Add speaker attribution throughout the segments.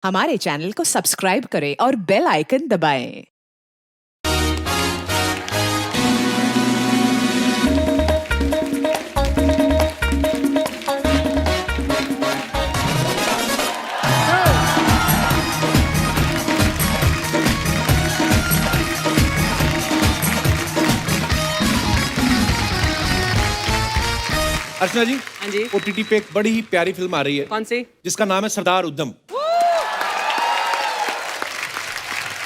Speaker 1: हमारे चैनल को सब्सक्राइब करें और बेल आइकन दबाएं।
Speaker 2: अर्चना जी,
Speaker 3: हाँ जी।
Speaker 2: ओटीटी पे एक बड़ी ही प्यारी फिल्म आ रही है।
Speaker 3: कौन सी?
Speaker 2: जिसका नाम है सरदार उधम।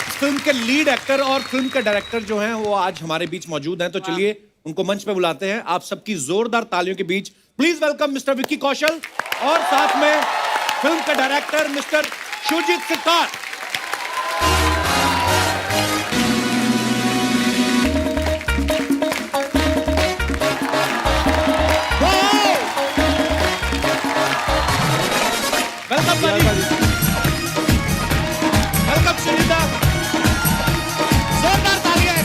Speaker 2: इस फिल्म के लीड एक्टर और फिल्म के डायरेक्टर जो हैं वो आज हमारे बीच मौजूद हैं, तो चलिए उनको मंच पे बुलाते हैं। आप सबकी जोरदार तालियों के बीच please welcome mister Vicky Kaushal और साथ में फिल्म के director mister Shoojit sitar. Welcome welcome Sunita, जोरदार तालियां।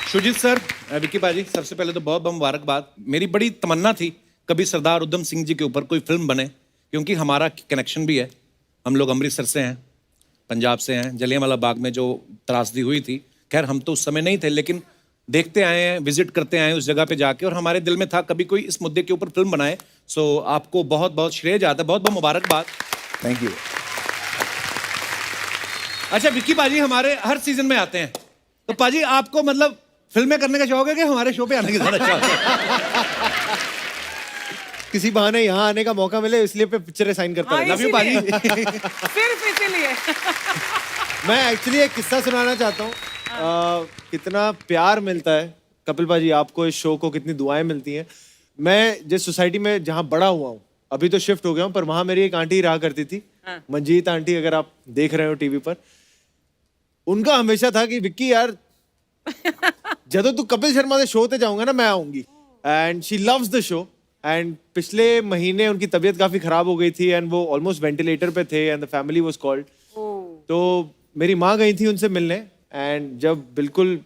Speaker 2: शुजित सर, विक्की बाजी, सबसे पहले तो बहुत बहुत मुबारकबाद। मेरी बड़ी तमन्ना थी कभी सरदार उधम सिंह जी के ऊपर कोई फिल्म बने, क्योंकि हमारा कनेक्शन भी है। हम लोग अमृतसर से हैं, पंजाब से हैं। जलियांवाला बाग में जो त्रासदी हुई थी, खैर हम तो उस समय नहीं थे, लेकिन देखते आए हैं, विजिट करते आए हैं उस जगह पे जाके, और हमारे दिल में था कभी कोई इस मुद्दे के ऊपर फिल्म बनाए। सो आपको बहुत बहुत श्रेय जाता है, बहुत बहुत मुबारकबाद।
Speaker 4: Thank you.
Speaker 2: अच्छा विक्की पाजी हमारे हर सीजन में आते हैं, तो पाजी आपको मतलब फिल्में करने का शौक है कि हमारे शो पे आने का ज्यादा शौक है?
Speaker 4: किसी बहाने यहाँ आने का मौका मिले इसलिए पे पिक्चरें साइन करता
Speaker 3: हाँ,
Speaker 4: रहता
Speaker 2: लव यू पाजी।
Speaker 3: सिर्फ इसीलिए।
Speaker 4: हूँ। मैं एक्चुअली एक किस्सा सुनाना चाहता हूँ। कितना प्यार मिलता है कपिल पाजी आपको, इस शो को कितनी दुआएं मिलती हैं। मैं जिस सोसाइटी में जहाँ बड़ा हुआ हूँ, अभी तो शिफ्ट हो गया हूँ, पर वहाँ मेरी एक आंटी रहा करती थी, मंजीत आंटी, अगर आप देख रहे हो टीवी पर। उनका हमेशा था कि विक्की यार जब तू कपिल शर्मा के शो पे जाऊंगा ना, मैं आऊंगी। And she loves the show. And पिछले महीने उनकी तबीयत काफी खराब हो गई थी एंड वो ऑलमोस्ट वेंटिलेटर पे थे and the family was called. तो मेरी माँ गई थी उनसे मिलने, एंड जब बिल्कुल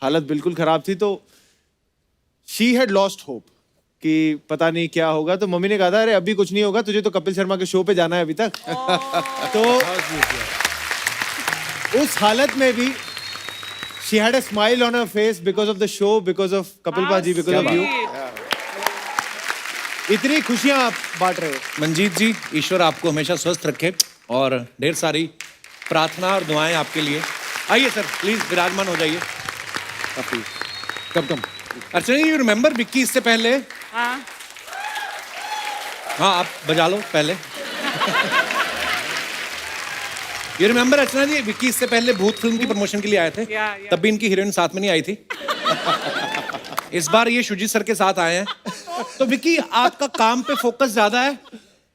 Speaker 4: हालत बिल्कुल खराब थी तो शी हैड लॉस्ट होप कि पता नहीं क्या होगा। तो मम्मी ने कहा था अरे अभी कुछ नहीं होगा, तुझे तो कपिल शर्मा के शो पे जाना है अभी तक। तो उस हालत में भी she had a smile on her face because of the show, because of Kapil Paji, because of you. इतनी खुशियां आप बांट रहे हो।
Speaker 2: मंजीत जी, ईश्वर आपको हमेशा स्वस्थ रखे और ढेर सारी प्रार्थना और दुआएं आपके लिए। आइए सर, प्लीज विराजमान हो जाइए।
Speaker 4: कम
Speaker 2: अर्चना जी, यू रिमेम्बर विक्की इससे पहले?
Speaker 3: हाँ।
Speaker 2: हाँ, आप बजा लो पहले। यू रिमेम्बर अर्चना जी, विक्की इससे पहले भूत फिल्म की प्रमोशन के लिए आए थे। तब भी इनकी हीरोइन साथ में नहीं आई थी। इस बार ये शुजित सर के साथ आए हैं। तो विक्की, आपका काम पे फोकस ज्यादा है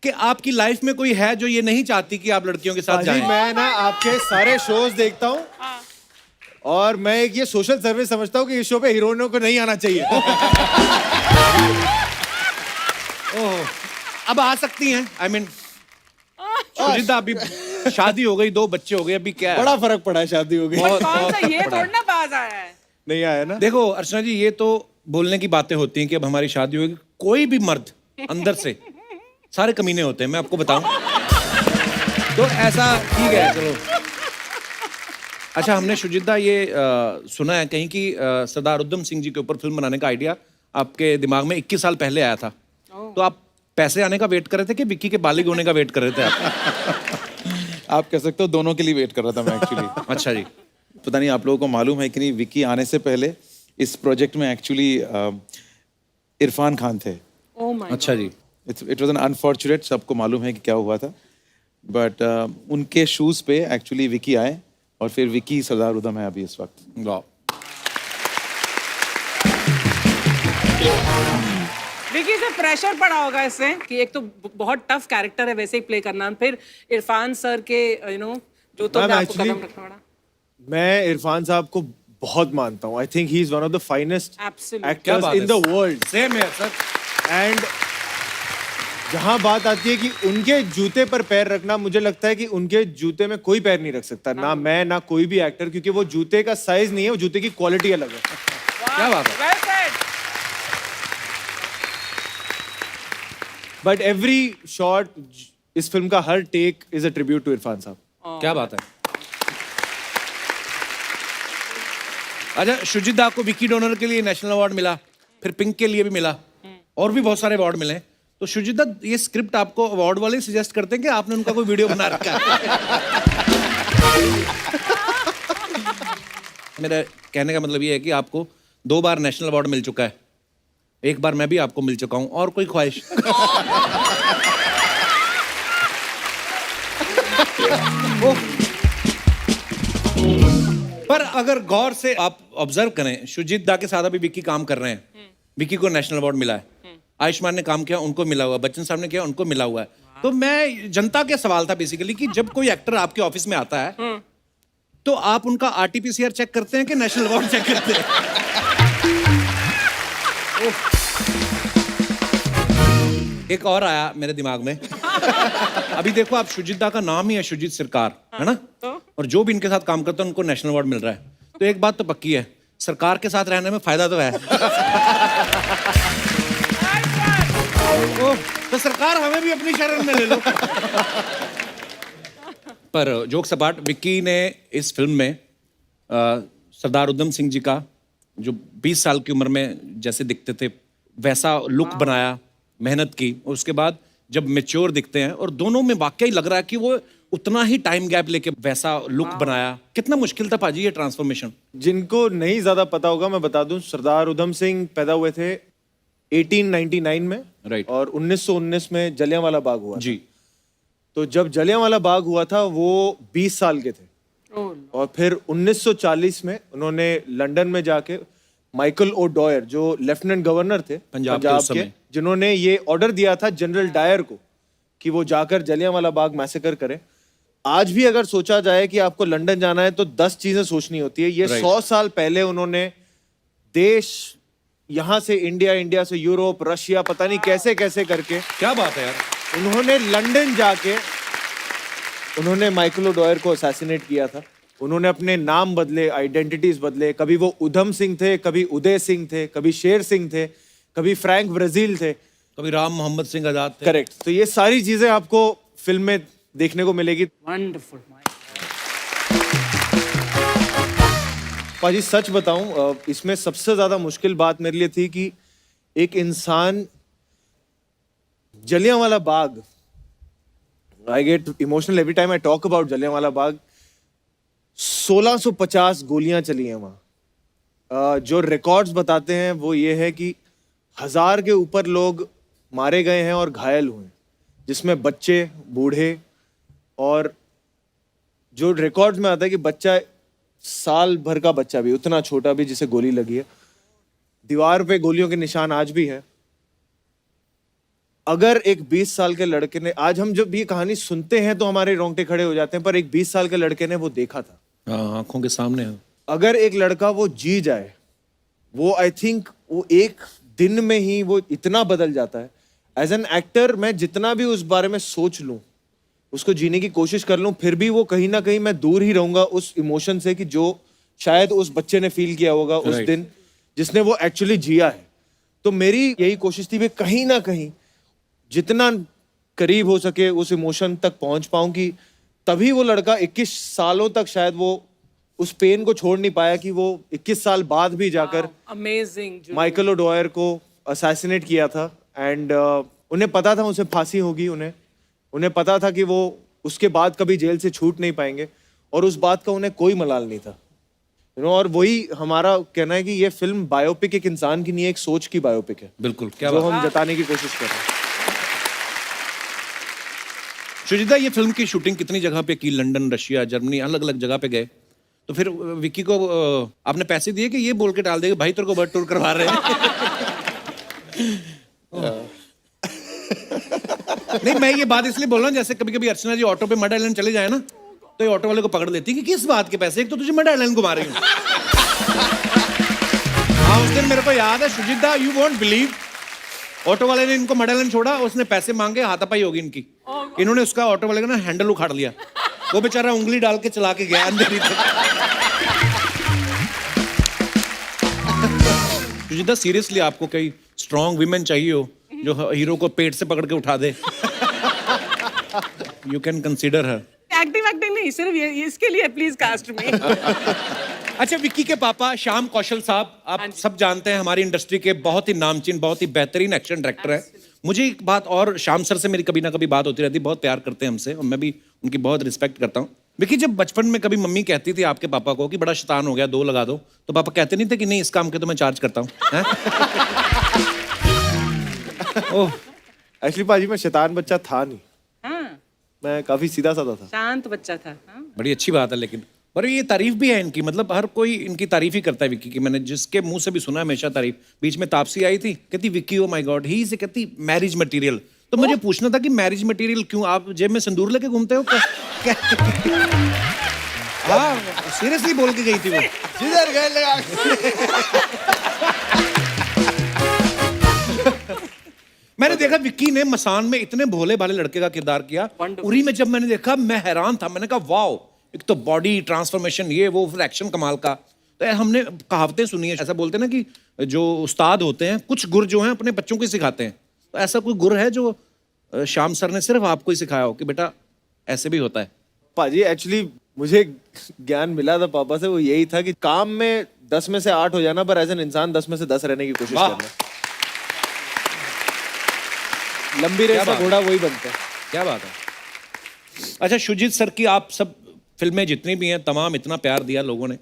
Speaker 2: कि आपकी लाइफ में कोई है जो ये नहीं चाहती कि आप लड़कियों के साथ जाएं?
Speaker 4: मैं ना आपके सारे शोज देखता हूँ और मैं एक ये सोशल सर्विस समझता हूँ कि इस शो पे हीरोइनों को नहीं आना चाहिए।
Speaker 2: ओह, अब आ सकती हैं। आई मीन शुजिता, अभी शादी हो गई, 2 बच्चे हो गए, अभी क्या है?
Speaker 4: बड़ा फर्क पड़ा है, शादी हो गई।
Speaker 3: कौन सा ये थोड़ा ना बाज आया है।
Speaker 4: नहीं आया ना।
Speaker 2: देखो अर्चना जी, ये तो बोलने की बातें होती हैं कि अब हमारी शादी होगी। कोई भी मर्द अंदर से सारे कमीने होते हैं, मैं आपको बताऊं। तो ऐसा ठीक है, चलो। अच्छा, हमने शुजिता ये सुना है कहीं कि सरदार उधम सिंह जी के ऊपर फिल्म बनाने का आइडिया आपके दिमाग में 21 साल पहले आया था। तो आप पैसे आने का वेट कर रहे थे कि विक्की के बालिग होने का वेट कर रहे थे आप?
Speaker 5: आप कह सकते हो दोनों के लिए वेट कर रहा था मैं एक्चुअली।
Speaker 2: अच्छा जी।
Speaker 5: पता नहीं आप लोगों को मालूम है कि नहीं, विक्की आने से पहले इस प्रोजेक्ट में एक्चुअली इरफान खान थे।
Speaker 3: Oh my
Speaker 2: अच्छा जी।
Speaker 5: इट वाज एन अनफॉर्चुनेट, सबको मालूम है कि क्या हुआ था, बट उनके शूज पे एक्चुअली विक्की आए और फिर विक्की सरदार उधम है अभी इस वक्त।
Speaker 2: वाह।
Speaker 3: विकी से प्रेशर पड़ा होगा इससे कि एक तो बहुत टफ कैरेक्टर है वैसे ही प्ले करना, फिर इरफान सर के जो तो
Speaker 4: मैम,
Speaker 3: आपको
Speaker 4: actually,
Speaker 3: कदम रखना पड़ा।
Speaker 4: मैं इरफान साहब को बहुत मानता हूँ। I think he is one of the finest
Speaker 3: Absolutely.
Speaker 4: Actors in the world.
Speaker 2: Same है सर।
Speaker 4: एंड जहां बात आती है कि उनके जूते पर पैर रखना, मुझे लगता है कि उनके जूते में कोई पैर नहीं रख सकता, ना मैं ना कोई भी एक्टर, क्योंकि वो जूते का साइज नहीं है, वो जूते की क्वालिटी अलग है।
Speaker 2: क्या बात है।
Speaker 3: Well said.
Speaker 4: But every shot, इस फिल्म का हर take is a tribute to Irfan Sahab.
Speaker 2: क्या बात है। अच्छा, शुजित दा को विकी डोनर के लिए नेशनल अवार्ड मिला, फिर पिंक के लिए भी मिला, और भी बहुत सारे अवार्ड मिले। तो शुजित दा, ये स्क्रिप्ट आपको अवार्ड वाले सजेस्ट करते हैं कि आपने उनका कोई वीडियो बना रखा है? मेरा कहने का मतलब ये है कि आपको 2 बार नेशनल अवार्ड मिल चुका है, 1 बार मैं भी आपको मिल चुका हूं, और कोई ख्वाहिश? पर अगर गौर से आप ऑब्जर्व करें, शुजित दा के साथ अभी विक्की काम कर रहे हैं, विक्की को नेशनल अवार्ड मिला है, आयुष्मान ने काम किया, उनको मिला हुआ है, बच्चन साहब ने किया, उनको मिला हुआ है। तो मैं, जनता का सवाल था बेसिकली कि जब कोई एक्टर आपके ऑफिस में आता है तो आप उनका आरटीपीसीआर चेक करते हैं कि नेशनल अवार्ड चेक करते हैं? एक और आया मेरे दिमाग में। अभी देखो, आप शुजित दा का नाम ही है शुजित सरकार, है ना? और जो भी इनके साथ काम करता है उनको नेशनल अवार्ड मिल रहा है। तो एक बात तो पक्की है, सरकार के साथ रहने में फायदा तो है। तो सरकार हमें भी अपनी शरण में ले लो। पर जोक सपाट, विक्की ने इस फिल्म में सरदार उधम सिंह जी का, जो 20 साल की उम्र में जैसे दिखते थे वैसा लुक बनाया, मेहनत की, और उसके बाद जब मैच्योर दिखते हैं, और दोनों में वाकई लग रहा है कि वो उतना ही टाइम गैप लेके वैसा लुक बनाया। कितना मुश्किल था पाजी ये ट्रांसफॉर्मेशन?
Speaker 4: जिनको नहीं ज्यादा पता होगा मैं बता दूं, सरदार उधम सिंह पैदा हुए थे 1899 में,
Speaker 2: राइट,
Speaker 4: और 1919 में जलियांवाला बाग हुआ
Speaker 2: जी।
Speaker 4: तो जब जलियांवाला बाग हुआ था वो 20 साल के थे, और फिर 1940 में उन्होंने लंदन में जाके माइकल ओ डॉयर, जो लेफ्टिनेंट गवर्नर थे
Speaker 2: पंजाब के उस
Speaker 4: के,
Speaker 2: समय,
Speaker 4: जिन्होंने ये ऑर्डर दिया था जनरल डायर को कि वो जाकर जलियांवाला बाग मैसेकर करें। आज भी अगर सोचा जाए कि आपको लंदन जाना है तो 10 चीजें सोचनी होती है। ये 100 साल पहले उन्होंने देश, यहां से इंडिया, इंडिया से यूरोप, रशिया, पता नहीं कैसे कैसे करके,
Speaker 2: क्या बात है यार,
Speaker 4: उन्होंने लंदन जाके उन्होंने माइकल ओ डॉयर को असैसिनेट किया था। उन्होंने अपने नाम बदले, आइडेंटिटीज बदले, कभी वो उधम सिंह थे, कभी उदय सिंह थे, कभी शेर सिंह थे, कभी फ्रैंक ब्राजील थे,
Speaker 2: कभी राम मोहम्मद सिंह आजाद थे।
Speaker 4: करेक्ट। तो ये सारी चीजें आपको फिल्म में देखने को मिलेगी।
Speaker 3: Wonderful.
Speaker 4: पाजी सच बताऊं, इसमें सबसे ज्यादा मुश्किल बात मेरे लिए थी कि एक इंसान, Jallianwala Bagh, I get emotional every time I talk about Jallianwala Bagh. 1650 गोलियां चली हैं वहां। जो रिकॉर्ड्स बताते हैं वो ये है कि 1000 के ऊपर लोग मारे गए हैं और घायल हुए, जिसमें बच्चे, बूढ़े, और जो रिकॉर्ड्स में आता है कि बच्चा, साल भर का बच्चा भी, उतना छोटा भी, जिसे गोली लगी है। दीवार पे गोलियों के निशान आज भी है। अगर एक 20 साल के लड़के ने, आज हम जब ये कहानी सुनते हैं तो हमारे रोंगटे खड़े हो जाते हैं, पर एक 20 साल के लड़के ने वो देखा था।
Speaker 2: हाँ, आंखों के सामने है।
Speaker 4: अगर एक लड़का वो जी जाए, वो आई थिंक वो एक दिन में ही वो इतना बदल जाता है। एज एन एक्टर मैं जितना भी उस बारे में सोच लूं, उसको जीने की कोशिश कर लूं, फिर भी वो कहीं ना कहीं मैं दूर ही रहूंगा उस इमोशन से कि जो शायद उस बच्चे ने फील किया होगा उस दिन, जिसने वो एक्चुअली जिया है। तो मेरी यही कोशिश थी कि कहीं ना कहीं जितना करीब हो सके उस इमोशन तक पहुंच पाऊं, कि तभी वो लड़का 21 सालों तक शायद वो उस पेन को छोड़ नहीं पाया, कि वो 21 साल बाद भी जाकर
Speaker 3: Amazing.
Speaker 4: माइकल ओ डॉयर को असैसिनेट किया था। एंड उन्हें पता था उसे फांसी होगी, उन्हें पता था कि वो उसके बाद कभी जेल से छूट नहीं पाएंगे, और उस बात का उन्हें कोई मलाल नहीं था। और वही हमारा कहना है कि ये फिल्म बायोपिक एक इंसान की नहीं है, एक सोच की बायोपिक है।
Speaker 2: बिल्कुल, क्या
Speaker 4: जो
Speaker 2: बात।
Speaker 4: हम जताने की कोशिश कर रहे हैं।
Speaker 2: शुजिता, ये फिल्म की शूटिंग कितनी जगह पे की? लंदन, रशिया, जर्मनी, अलग अलग जगह पे गए। तो फिर विक्की को आपने पैसे दिए कि ये बोल के डाल देगा भाई तेरे को वर्ल्ड टूर करवा रहे हैं? नहीं, मैं ये बात इसलिए बोल रहा हूँ, जैसे कभी कभी अर्चना जी ऑटो पे मड आइलैंड चले जाए ना, तो ये ऑटो वाले को पकड़ लेती कि किस बात के पैसे, एक तो तुझे मड आइलैंड घुमा रही हूँ। हाँ, उस दिन मेरे को याद है शुजिता, यू वोंट बिलीव, ऑटो वाले ने इनको मडालन छोड़ा, उसने पैसे मांगे, हाथापाई होगी इनकी। इन्होंने उसका ऑटो वाले का ना हैंडल उखाड़ लिया, वो बेचारा उंगली डाल के चला के गया अंधेरी तक। सुजीता, सीरियसली आपको कई स्ट्रॉन्ग विमेन चाहिए हो जो हीरो को पेट से पकड़ के उठा दे, you can consider her.
Speaker 3: Acting नहीं, सिर्फ इसके लिए प्लीज कास्ट में।
Speaker 2: अच्छा, विक्की के पापा श्याम कौशल साहब, आप सब जानते हैं, हमारी इंडस्ट्री के बहुत ही नामचीन, बहुत ही बेहतरीन एक्शन डायरेक्टर है। मुझे एक बात और, श्याम सर से मेरी कभी ना कभी बात होती रहती, बहुत प्यार करते हैं हमसे और मैं भी उनकी बहुत रिस्पेक्ट करता हूँ। विक्की, जब बचपन में कभी मम्मी कहती थी आपके पापा को कि बड़ा शैतान हो गया, 2 लगा दो, तो पापा कहते नहीं थे कि नहीं, इस काम के तो मैं चार्ज करता हूँ? ओह,
Speaker 4: एक्चुअली पाजी मैं शैतान बच्चा था नहीं,
Speaker 3: हाँ,
Speaker 4: मैं काफी सीधा साधा था।
Speaker 3: शांत बच्चा था। हाँ?
Speaker 2: बड़ी अच्छी बात है। लेकिन और ये तारीफ भी है इनकी, मतलब हर कोई इनकी तारीफ ही करता है विक्की की। मैंने जिसके मुंह से भी सुना हमेशा तारीफ। बीच में तापसी आई थी, कहती Vicky oh my God he is, कहती मैरिज मटेरियल। तो मुझे पूछना था कि मैरिज मटेरियल क्यों, आप जेब में सिंदूर लेके घूमते हो क्या? हाँ, सीरियसली बोल के गई थी वो।
Speaker 4: जिधर गए लगा।
Speaker 2: मैंने देखा विक्की ने मसान में इतने भोले भाले लड़के का किरदार किया, उरी में जब मैंने देखा मैं हैरान था। मैंने कहा वाओ, एक तो बॉडी ट्रांसफॉर्मेशन, ये वो, फिर एक्शन कमाल का। तो हमने कहावतें सुनी है, ऐसा बोलते हैं ना कि जो उस्ताद होते हैं कुछ गुर जो हैं अपने बच्चों को सिखाते हैं, तो ऐसा कोई गुर है जो श्याम सर ने सिर्फ आपको ही सिखाया हो कि बेटा ऐसे भी होता है?
Speaker 4: पाजी एक्चुअली मुझे ज्ञान मिला था पापा से, वो यही था कि काम में 10 में से 8 हो जाना, पर एज एन इंसान 10 में से 10 रहने की कोशिश
Speaker 2: वाह।
Speaker 4: करना। लंबी रेस का घोड़ा वही बनता है।
Speaker 2: क्या बात है। अच्छा शुजीत सर की आप सब फिल्में जितनी भी हैं तमाम इतना प्यार दिया लोगों ने,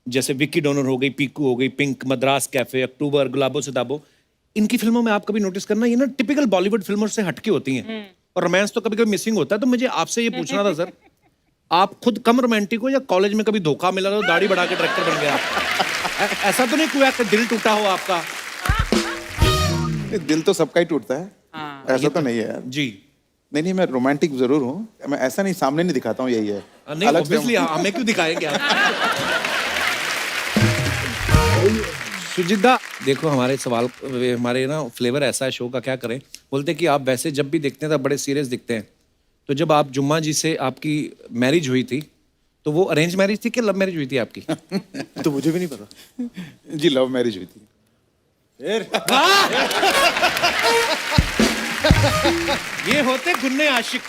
Speaker 2: जैसे विक्की डोनर हो गई, पीकू हो गई, पिंक, मद्रास कैफे, अक्टूबर, गुलाबो सिताबो। इनकी फिल्मों में आप कभी नोटिस करना, ये ना टिपिकल बॉलीवुड फिल्मों से हटके होती हैं और रोमांस तो कभी कभी मिसिंग होता है। तो मुझे आपसे ये पूछना था सर, आप खुद कम रोमांटिक हो या कॉलेज में कभी धोखा मिला तो दाढ़ी बढ़ा के डायरेक्टर बन गया? ऐसा तो नहीं हुआ कि दिल टूटा हो आपका?
Speaker 5: दिल तो सबका ही टूटता है, ऐसा तो नहीं है यार
Speaker 2: जी।
Speaker 5: नहीं, मैं रोमांटिक जरूर हूँ, मैं ऐसा नहीं सामने नहीं दिखाता हूँ, यही है।
Speaker 2: नहीं, ऑब्वियसली हमें क्यों दिखाएंगे आप? सुजिता, देखो हमारे सवाल, हमारे ना फ्लेवर ऐसा है शो का, क्या करें। बोलते कि आप वैसे जब भी दिखते हैं तो बड़े सीरियस दिखते हैं। तो जब आप जुम्मा जी से आपकी मैरिज हुई थी तो वो अरेंज मैरिज थी कि लव मैरिज हुई थी आपकी?
Speaker 4: तो मुझे भी नहीं पता
Speaker 5: जी, लव मैरिज हुई थी।
Speaker 2: ये होते गुन्ने आशिक।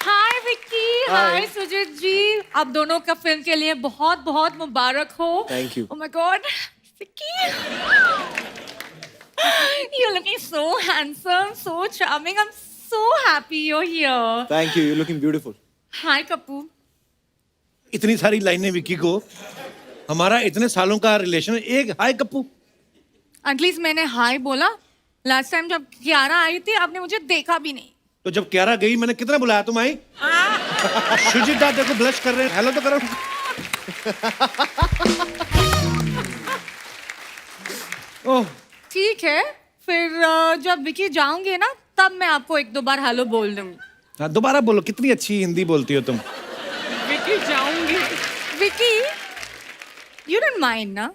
Speaker 6: हाय विक्की, हाय सुजीत जी, आप दोनों का फिल्म के लिए बहुत बहुत मुबारक हो।
Speaker 4: Thank you.
Speaker 6: Oh my God, Vicky, you're looking so handsome, so charming. I'm so happy you're here.
Speaker 4: Thank you, you looking beautiful.
Speaker 6: Hi Kapoor.
Speaker 2: इतनी सारी लाइनें विक्की को, हमारा इतने सालों का रिलेशन, एक हाय कप्पू।
Speaker 6: एटलीस्ट मैंने हाय बोला। लास्ट टाइम जब कियारा आई थी आपने मुझे देखा भी नहीं।
Speaker 2: तो जब क्यारा गई मैंने कितना बुलाया, तुम आई? सुजीता देखो ब्लश कर रहे हैं, हेलो तो करो। ओह,
Speaker 6: ठीक है, फिर जब विक्की जाऊंगे ना तब मैं आपको 1-2 बार हेलो बोल दूंगी।
Speaker 2: हाँ दोबारा बोलो, कितनी अच्छी हिंदी बोलती हो तुम।
Speaker 3: विक्की जाऊंगी।
Speaker 6: विक्की, you don't mind ना?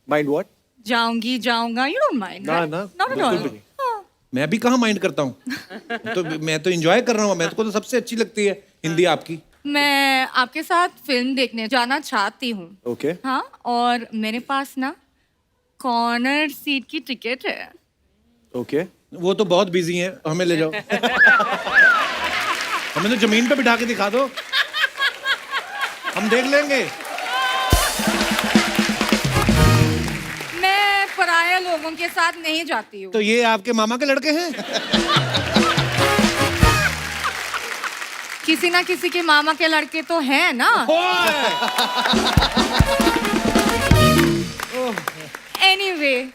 Speaker 4: Mind what?
Speaker 6: जाऊंगी, जाऊंगा, you don't mind,
Speaker 4: ना,
Speaker 6: right?
Speaker 4: ना,
Speaker 6: Not at
Speaker 4: बिल्कुल
Speaker 6: all.
Speaker 4: भी नहीं।
Speaker 6: हाँ।
Speaker 2: मैं भी कहाँ माइंड करता हूँ, तो मैं तो एंजॉय कर रहा हूँ। मैं तो सबसे अच्छी लगती है हिंदी आपकी।
Speaker 6: मैं आपके साथ फिल्म देखने जाना चाहती हूँ।
Speaker 4: ओके।
Speaker 6: हाँ, और मेरे पास ना कॉर्नर सीट की टिकट है।
Speaker 4: ओके।
Speaker 2: वो तो बहुत बिजी हैं, हमें ले जाओ। हमें तो जमीन पे बिठा के दिखा दो, हम देख लेंगे।
Speaker 6: मैं पराये लोगों के साथ नहीं जाती हूँ।
Speaker 2: तो ये आपके मामा के लड़के हैं?
Speaker 6: किसी ना किसी के मामा के लड़के तो हैं ना। एनीवे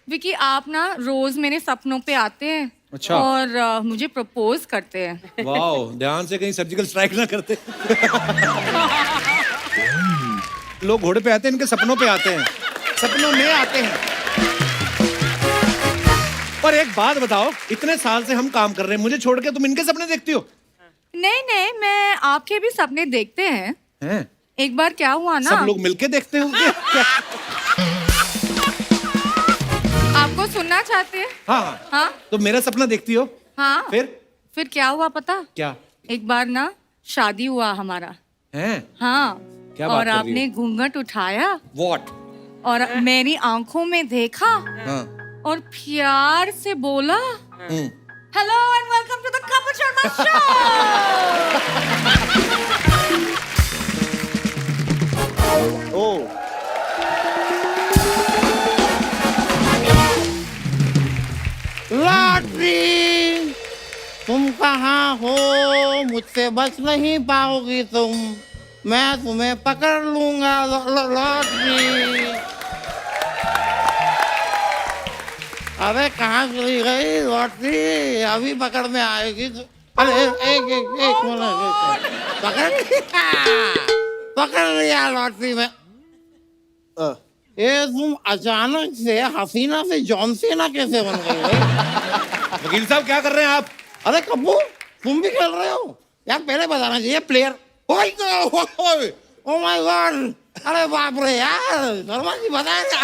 Speaker 6: विकी, आप ना रोज मेरे सपनों पे आते हैं।
Speaker 2: अच्छा।
Speaker 6: और मुझे प्रपोज करते हैं।
Speaker 2: वाओ, ध्यान से कहीं सर्जिकल स्ट्राइक ना करते। लोग घोड़े पे आते हैं, इनके सपनों पे आते हैं, सपनों में आते हैं। और एक बात बताओ, इतने साल से हम काम कर रहे हैं, मुझे छोड़ के तुम इनके सपने देखती हो?
Speaker 6: नहीं नहीं, मैं आपके भी सपने देखते हैं।
Speaker 2: हैं?
Speaker 6: एक बार क्या हुआ ना,
Speaker 2: सब लोग मिलके देखते होंगे।
Speaker 6: आपको सुनना चाहते हैं?
Speaker 2: हाँ
Speaker 6: हाँ
Speaker 2: तो मेरा सपना देखती हो?
Speaker 6: हाँ।
Speaker 2: फिर
Speaker 6: क्या हुआ पता?
Speaker 2: क्या
Speaker 6: एक बार ना शादी हुआ हमारा।
Speaker 2: है?
Speaker 6: हाँ।
Speaker 2: क्या बात
Speaker 6: और
Speaker 2: कर रही
Speaker 6: आपने
Speaker 2: हो?
Speaker 6: घूंघट उठाया
Speaker 2: What?
Speaker 6: और मेरी आंखों में देखा
Speaker 2: हाँ।
Speaker 6: और प्यार से बोला,
Speaker 2: hmm.
Speaker 6: Hello and welcome to the Kapil Sharma show.
Speaker 4: ओ
Speaker 7: लॉटरी तुम कहाँ हो, मुझसे बच नहीं पाओगी तुम, मैं तुम्हें पकड़ लूंगा लॉटरी। अरे कहाँ चली गई लॉटरी, अभी पकड़ में आएगी अरे एक मिनट, पकड़ लिया लॉटरी में।
Speaker 4: अ,
Speaker 7: ये तुम अचानक से हसीना से जॉन सीना कैसे बन गई भाई?
Speaker 2: वकील साहब क्या कर रहे हैं आप?
Speaker 7: अरे कब्बू तुम भी खेल रहे हो यार, पहले बताना चाहिए प्लेयर। ओ माय गॉड, अरे बाप रे यार, शर्मा जी बताए ना।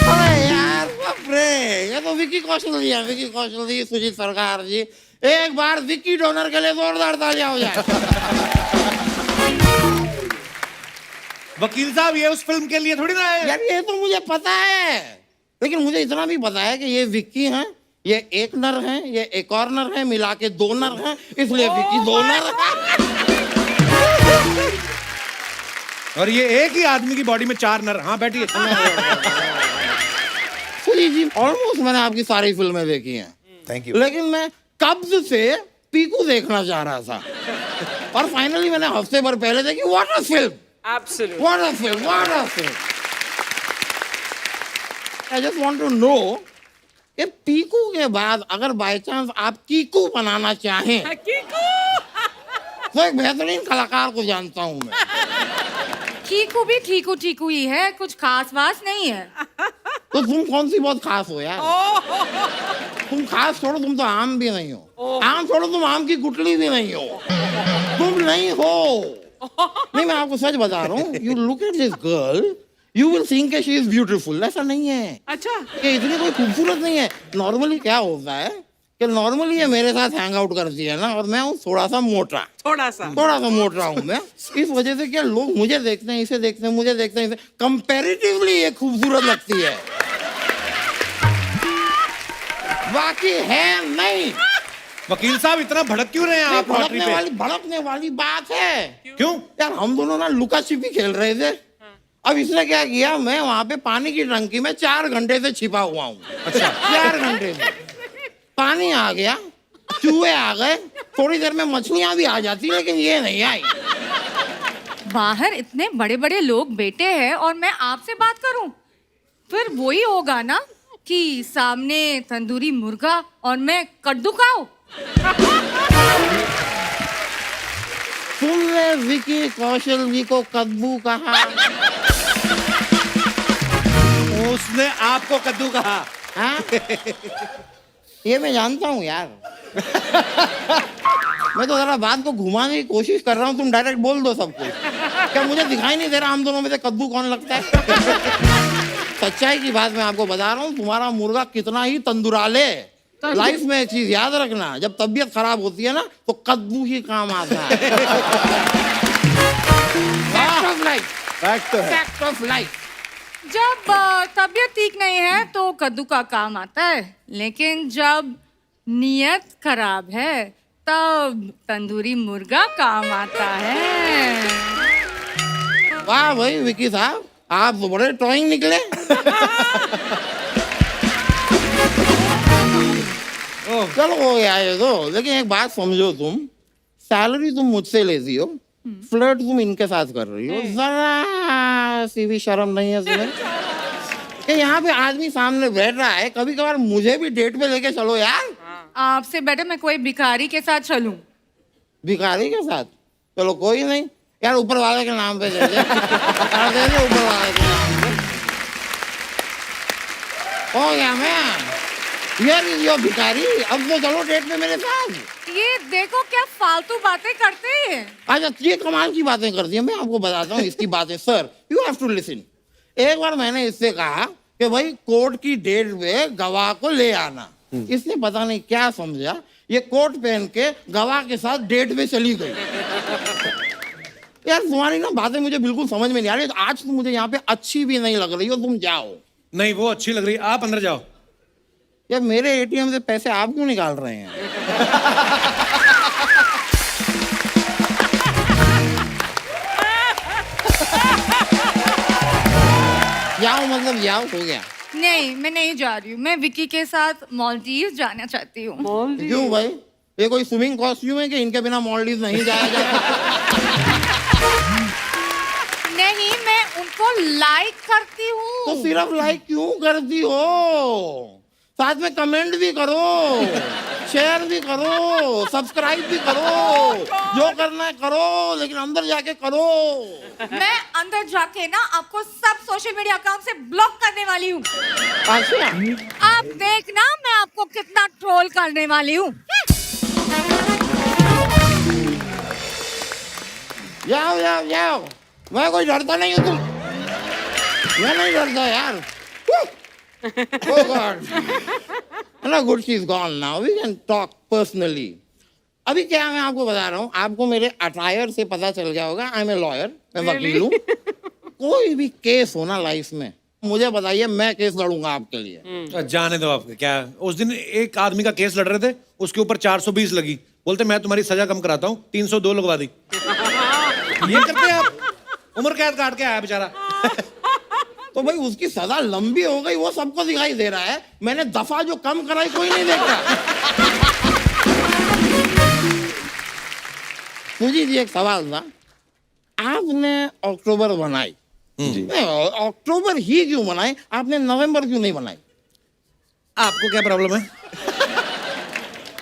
Speaker 7: अरे यार बाप रे, ये तो विकी कौशल जी है, विकी कौशल जी, सुजीत सरकार जी। एक बार विकी डोनर के लिए जोरदार तालियां हो जाए।
Speaker 2: वकील साहब ये उस फिल्म के लिए थोड़ी ना है।
Speaker 7: यार ये तो मुझे पता है, लेकिन मुझे इतना भी पता है कि ये विक्की हैं, ये एक नर हैं, ये एक और नर है, मिला के दो नर हैं, इसलिए विक्की दो नर है।
Speaker 2: और ये एक ही आदमी की बॉडी में 4 नर। हाँ बैठिए।
Speaker 7: सुजी जी, ऑलमोस्ट मैंने आपकी सारी फिल्में देखी हैं,
Speaker 5: थैंक यू।
Speaker 7: लेकिन मैं कब्ज से पीकू देखना चाह रहा था और फाइनली मैंने हफ्ते भर पहले देखी। What a film,
Speaker 3: Absolutely.
Speaker 7: What a film, what a film. I just want to know कि पीकू के बाद अगर बाय चांस आप कीकू बनाना चाहें तो एक बेहतरीन कलाकार को जानता हूं मैं।
Speaker 6: ठीकू भी ठीकू ही है, कुछ खास बात नहीं है।
Speaker 7: तो तुम कौन सी बहुत खास हो यार? तुम खास छोड़ो, तुम तो आम भी नहीं हो। आम छोड़ो, तुम आम की गुटली भी नहीं हो। तुम नहीं हो। नहीं, मैं आपको सच बता रहा हूँ, you look at this girl, you will think she is beautiful. ऐसा नहीं है,
Speaker 3: अच्छा।
Speaker 7: ये इतनी कोई खूबसूरत नहीं है। नॉर्मली क्या होता है कि नॉर्मली ये मेरे साथ हैंग आउट करती है ना, और मैं हूँ थोड़ा सा मोटा,
Speaker 3: थोड़ा सा
Speaker 7: मोटा हूँ मैं। इस वजह से क्या लोग मुझे देखते हैं, इसे देखते हैं, मुझे देखते हैं, इसे कंपैरेटिवली ये खूबसूरत लगती है, बाकी है नहीं।
Speaker 2: वकील साहब इतना भड़क क्यों रहे हैं आप लॉटरी पे?
Speaker 7: भड़कने वाली बात है।
Speaker 2: क्यों?
Speaker 7: यार हम दोनों ना लुका छिपी खेल रहे थे। अब इसने क्या किया, मैं वहां पे पानी की टंकी में 4 घंटे से छिपा हुआ हूँ। अच्छा। 4 घंटे से पानी आ गया, चूहे आ गए, थोड़ी देर में मछलियां भी आ जाती, लेकिन ये नहीं आई।
Speaker 6: बाहर इतने बड़े बड़े लोग बैठे हैं और मैं आपसे बात करूं, फिर वही होगा ना कि सामने तंदूरी मुर्गा और मैं कद्दू खाऊं।
Speaker 7: तुमने विकी कौशल जी को कद्दू कहा?
Speaker 2: उसने आपको कद्दू कहा।
Speaker 7: हाँ? ये मैं जानता हूँ यार। मैं तो जरा बात को घुमाने की कोशिश कर रहा हूँ, तुम डायरेक्ट बोल दो सब कुछ। क्या मुझे दिखाई नहीं दे रहा हम दोनों में से कद्दू कौन लगता है? सच्चाई की बात मैं आपको बता रहा हूँ, तुम्हारा मुर्गा कितना ही तंदुरा ले, लाइफ में एक चीज याद रखना, जब तबीयत खराब होती है ना तो कद्दू ही काम आता है। फैक्ट ऑफ लाइफ,
Speaker 4: फैक्ट तो है।
Speaker 7: Fact of life.
Speaker 6: जब तबीयत ठीक नहीं है तो कद्दू का काम आता है, लेकिन जब नियत खराब है तब तंदूरी मुर्गा काम आता है।
Speaker 7: वाह भाई विकी साहब, आप तो बड़े टॉइंग निकले। चलो हो गया ये तो, लेकिन एक बात समझो, तुम सैलरी तुम मुझसे लेती हो, फ्लर्ट तुम इनके साथ कर रही हो, जरा सी भी शर्म नहीं है तुम्हें कि यहाँ पे आदमी सामने बैठ रहा है, कभी कभार मुझे भी डेट पे लेके चलो यार।
Speaker 6: आपसे बेटर मैं कोई भिखारी के साथ चलूं।
Speaker 7: भिखारी के साथ? चलो कोई नहीं यार, ऊपर वाले के नाम पे दे दे, दे दे ऊपर वाले के नाम पे। हो गया मैं यार यो भिखारी, अब तो चलो डेट पे मेरे साथ।
Speaker 6: ये देखो क्या फालतू बातें करते हैं।
Speaker 7: अच्छा ये कमाल की बातें करती है, मैं आपको बताता हूँ इसकी बातें। Sir you have to listen. एक बार मैंने इससे कहा कि भाई कोर्ट की डेट पे गवाह को ले आना, इसने पता नहीं क्या समझा, ये कोट पहन के गवाह के साथ डेट पे चली गई। यार तुम्हारी ना बातें मुझे बिल्कुल समझ में नहीं आ रही। आज तो मुझे यहाँ पे अच्छी भी नहीं लग रही हो, तुम जाओ।
Speaker 2: नहीं वो अच्छी लग रही, आप अंदर जाओ।
Speaker 7: यार मेरे एटीएम से पैसे आप क्यों निकाल रहे हैं? जाओ मतलब जाओ, हो गया।
Speaker 6: नहीं मैं नहीं जा रही हूँ, मैं विकी के साथ मालदीव जाना चाहती हूँ।
Speaker 7: क्यों भाई, ये कोई स्विमिंग कॉस्ट्यूम है कि इनके बिना मालदीव नहीं जाया जाए?
Speaker 6: नहीं मैं उनको लाइक करती हूँ।
Speaker 7: तो सिर्फ लाइक क्यों करती हो? साथ में कमेंट भी करो, शेयर भी करो, सब्सक्राइब भी करो, जो करना है करो, लेकिन अंदर जाके करो।
Speaker 6: मैं अंदर जाके ना आपको सब सोशल मीडिया अकाउंट से ब्लॉक करने वाली हूँ।
Speaker 7: अच्छा
Speaker 6: आप देखना मैं आपको कितना ट्रोल करने वाली हूँ।
Speaker 7: जाओ जाओ जाओ, मैं कोई डरता नहीं हूँ। तुम, मैं नहीं डरता यार। Oh God. No good, she's gone now. We can talk personally. अभी क्या मैं आपको बता रहा हूँ, आपको मेरे अटायर से पता चल गया होगा, आई एम ए लॉयर, मैं वकील हूँ। कोई भी केस हो ना लाइफ में, मुझे बताइए, मैं केस लड़ूंगा आपके लिए।
Speaker 2: जाने दो आपके क्या। उस दिन एक आदमी का केस लड़ रहे थे, उसके ऊपर 420 लगी, बोलते मैं तुम्हारी सजा कम कराता हूँ, 302 लगवा दी। ये करते आप, उम्र कैद काट के आया बेचारा।
Speaker 7: तो भाई उसकी सजा लंबी हो गई, वो सबको दिखाई दे रहा है। मैंने दफा जो कम कराई कोई नहीं देख रहा। मुझे जी एक सवाल था, आपने अक्टूबर बनाई, अक्टूबर ही क्यों बनाई, आपने नवंबर क्यों नहीं बनाई?
Speaker 2: आपको क्या प्रॉब्लम है?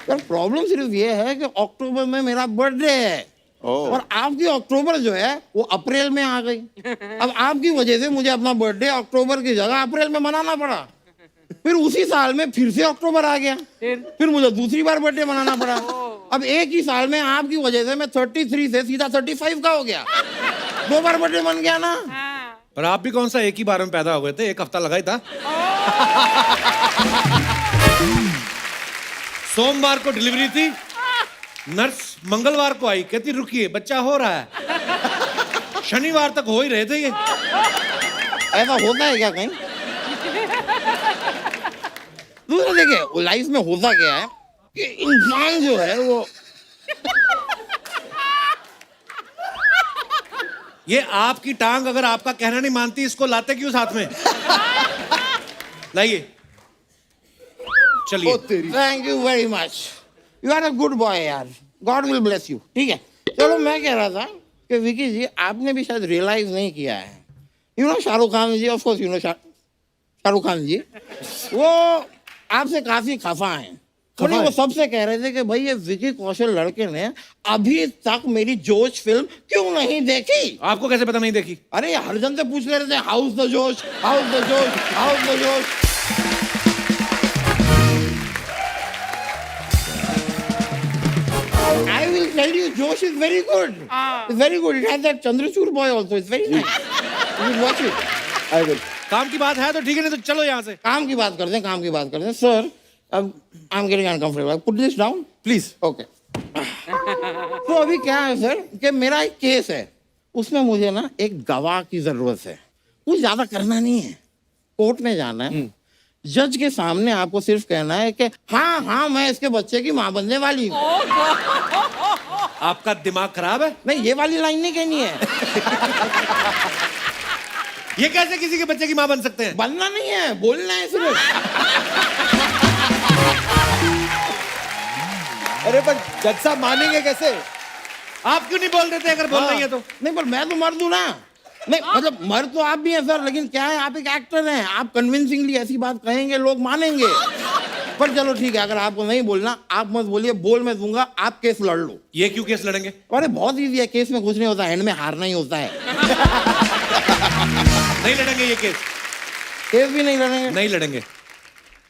Speaker 7: यार प्रॉब्लम सिर्फ ये है कि अक्टूबर में मेरा बर्थडे है और आपकी अक्टूबर जो है वो अप्रैल में आ गई। अब आपकी वजह से मुझे अपना बर्थडे अक्टूबर की जगह अप्रैल में मनाना पड़ा। फिर उसी साल में फिर से अक्टूबर आ गया, फिर मुझे दूसरी बार बर्थडे मनाना पड़ा। अब एक ही साल में आपकी वजह से मैं 33 से सीधा 35 का हो गया। 2 बार बर्थडे बन गया ना।
Speaker 2: पर आप भी कौन सा एक ही बार में पैदा हो गए थे, एक हफ्ता लगा ही था। सोमवार को डिलीवरी थी, नर्स मंगलवार को आई, कहती रुकिए बच्चा हो रहा है। शनिवार तक हो ही रहे थे ये।
Speaker 7: ऐसा होता है क्या कहीं? दूसरा देखिए लाइफ में होता क्या है कि इंसान जो है वो,
Speaker 2: ये आपकी टांग अगर आपका कहना नहीं मानती, इसको लाते क्यों साथ में? लाइए, चलिए।
Speaker 7: Thank you very much, you are a good boy यार, गॉड विल ब्लेस यू। ठीक है चलो, मैं कह रहा था कि विकी जी आपने भी शायद रियलाइज नहीं किया है, you know Shahrukh Khan ji, of course you know Shahrukh Khan ji, वो आपसे काफी खफा हैं। थोड़ी वो सबसे कह रहे थे कि भाई ये विकी कौशल लड़के ने अभी तक मेरी जोश फिल्म क्यों नहीं देखी।
Speaker 2: आपको कैसे पता नहीं देखी?
Speaker 7: अरे ये हर जन से पूछ ले रहे थे, हाउस द जोश, हाउस द जोश, हाउस द जोश। I will tell you, Josh is very good. It's very good. It has that Chandrachur boy also. It's very nice. You should watch it.
Speaker 4: I will.
Speaker 2: काम की बात है तो ठीक है, नहीं तो चलो यहाँ से।
Speaker 7: काम की बात करते हैं, काम की बात करते हैं। सर, अब I am getting uncomfortable. Put this down please. Okay. तो अभी क्या है सर कि मेरा एक केस है, उसमें मुझे ना एक गवाह की जरूरत है। कुछ ज्यादा करना नहीं है, कोर्ट में जाना है, जज के सामने आपको सिर्फ कहना है कि हाँ हाँ मैं इसके बच्चे की माँ बनने वाली हूँ।
Speaker 2: आपका दिमाग खराब है?
Speaker 7: नहीं ये वाली लाइन नहीं कहनी है।
Speaker 2: ये कैसे किसी के बच्चे की माँ बन सकते हैं?
Speaker 7: बनना नहीं है, बोलना है सिर्फ।
Speaker 4: अरे पर जज साहब मानेंगे कैसे?
Speaker 2: आप क्यों नहीं बोल देते अगर बोलना ही है तो?
Speaker 7: नहीं पर मैं तो मर्द हूं ना। नहीं मतलब मर्द तो आप भी हैं सर, लेकिन क्या है आप एक एक्टर हैं, आप कन्विंसिंगली ऐसी बात कहेंगे लोग मानेंगे। पर चलो ठीक है, अगर आपको नहीं बोलना आप मत बोलिए, बोल मैं दूंगा, आप केस लड़ लो।
Speaker 2: ये क्यों केस लड़ेंगे?
Speaker 7: अरे बहुत इजी है, केस में कुछ नहीं होता, एंड में हारना ही होता है।
Speaker 2: नहीं लड़ेंगे ये केस।
Speaker 7: केस भी नहीं लड़ेंगे?
Speaker 2: नहीं लड़ेंगे।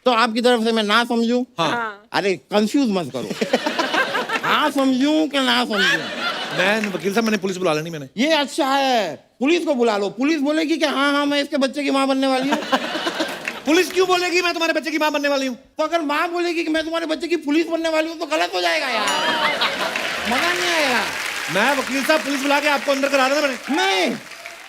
Speaker 7: तो आपकी तरफ से मैं ना समझूं?
Speaker 2: हाँ।
Speaker 7: अरे कंफ्यूज मत करो। हाँ समझूं कि ना समझूं?
Speaker 2: मैं वकील साहब, मैंने पुलिस बुला लेनी मैंने।
Speaker 7: ये अच्छा है, पुलिस को बुला लो। पुलिस बोलेगी कि हाँ हाँ मैं इसके बच्चे की माँ बनने वाली हूँ।
Speaker 2: पुलिस क्यों बोलेगी मैं तुम्हारे बच्चे की मां बनने वाली हूँ?
Speaker 7: तो अगर माँ बोलेगी कि मैं तुम्हारे बच्चे की पुलिस बनने वाली हूँ तो गलत हो जाएगा यार, मजा नहीं आएगा।
Speaker 2: मैं वकील साहब पुलिस बुला के आपको अंदर करा रहा था मैंने।
Speaker 7: नहीं,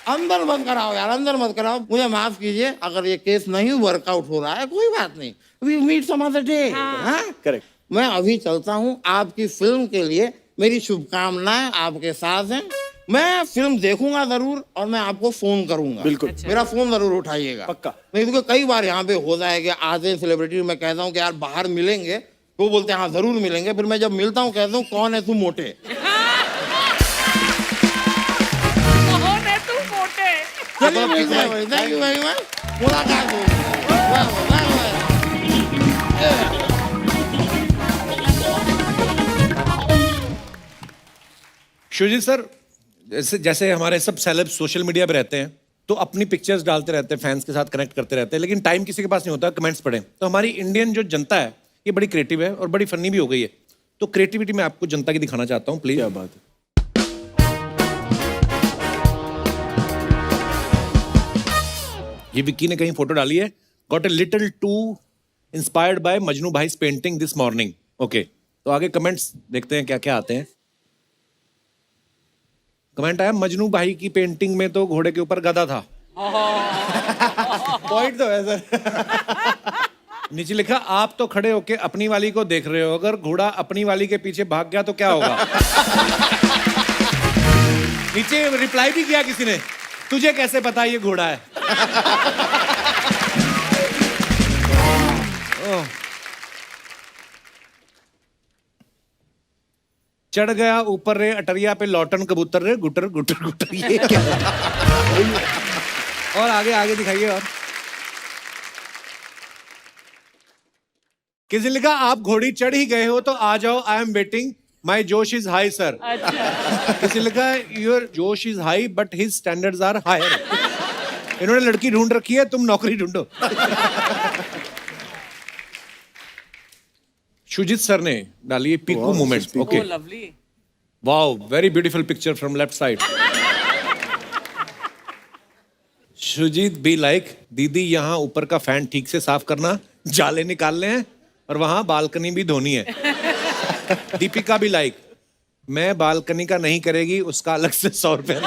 Speaker 7: अंदर मत कराओ यार, अंदर मत कराओ। मुझे माफ कीजिए, अगर ये केस नहीं वर्कआउट हो रहा है कोई बात नहीं, we meet some other day. हाँ
Speaker 4: करेक्ट।
Speaker 7: मैं अभी चलता हूँ। आपकी फिल्म के लिए मेरी शुभकामनाएं आपके साथ हैं। मैं फिल्म देखूंगा जरूर और मैं आपको फोन करूंगा।
Speaker 4: बिल्कुल।
Speaker 7: मेरा फोन जरूर उठाइएगा।
Speaker 4: पक्का।
Speaker 7: नहीं तो कई बार यहाँ पे होता है कि आते हैं सेलिब्रिटी, मैं कहता हूँ कि यार बाहर मिलेंगे, तो वो बोलते हैं हाँ जरूर मिलेंगे। फिर मैं जब मिलता हूँ कहता हूँ कौन है तू मोटे।
Speaker 6: कौन है तू मोटे?
Speaker 7: चलिए मिलते हैं भाई, थैंक यू वेरी मच, मुलाकात होगी। वाह, वाह, वाह।
Speaker 2: शुजित सर, जैसे हमारे सब सेलेब सोशल मीडिया पे रहते हैं तो अपनी पिक्चर्स डालते रहते हैं, फैंस के साथ कनेक्ट करते रहते हैं, लेकिन टाइम किसी के पास नहीं होता कमेंट्स पढ़ें। तो हमारी इंडियन जो जनता है ये बड़ी क्रिएटिव है और बड़ी फनी भी हो गई है। तो क्रिएटिविटी मैं आपको जनता की दिखाना चाहता हूँ, प्लीज।
Speaker 4: क्या बात है।
Speaker 2: ये विक्की ने कहीं फोटो डाली है, got a little too inspired by Majnu भाई's पेंटिंग दिस मॉर्निंग। ओके, तो आगे कमेंट्स देखते हैं क्या क्या आते हैं। कमेंट आया, मजनू भाई की पेंटिंग में तो घोड़े के ऊपर गधा था।
Speaker 4: पॉइंट तो है सर।
Speaker 2: नीचे लिखा, आप तो खड़े होके अपनी वाली को देख रहे हो, अगर घोड़ा अपनी वाली के पीछे भाग गया तो क्या होगा? नीचे रिप्लाई भी किया किसी ने, तुझे कैसे पता ये घोड़ा है? चढ़ गया ऊपर रे अटरिया पे लौटन कबूतर रे, गुटर गुटर गुटर। ये क्या? और आगे आगे दिखाइए। और किसी ने लिखा, आप घोड़ी चढ़ ही गए हो तो आ जाओ, आई एम वेटिंग, माई जोश इज हाई सर। किसी ने लिखा, your josh is high but his standards are higher. इन्होंने लड़की ढूंढ रखी है, तुम नौकरी ढूंढो। शुजित सर ने डाली है Piku moments. Okay,
Speaker 3: lovely.
Speaker 2: Wow, very beautiful picture from left side. Shoojit be like, दीदी यहाँ ऊपर का फैन ठीक से साफ करना, जाले निकालने हैं, और वहां बालकनी भी धोनी है। दीपिका भी लाइक, मैं बालकनी का नहीं करेगी, उसका अलग से 100 रुपए।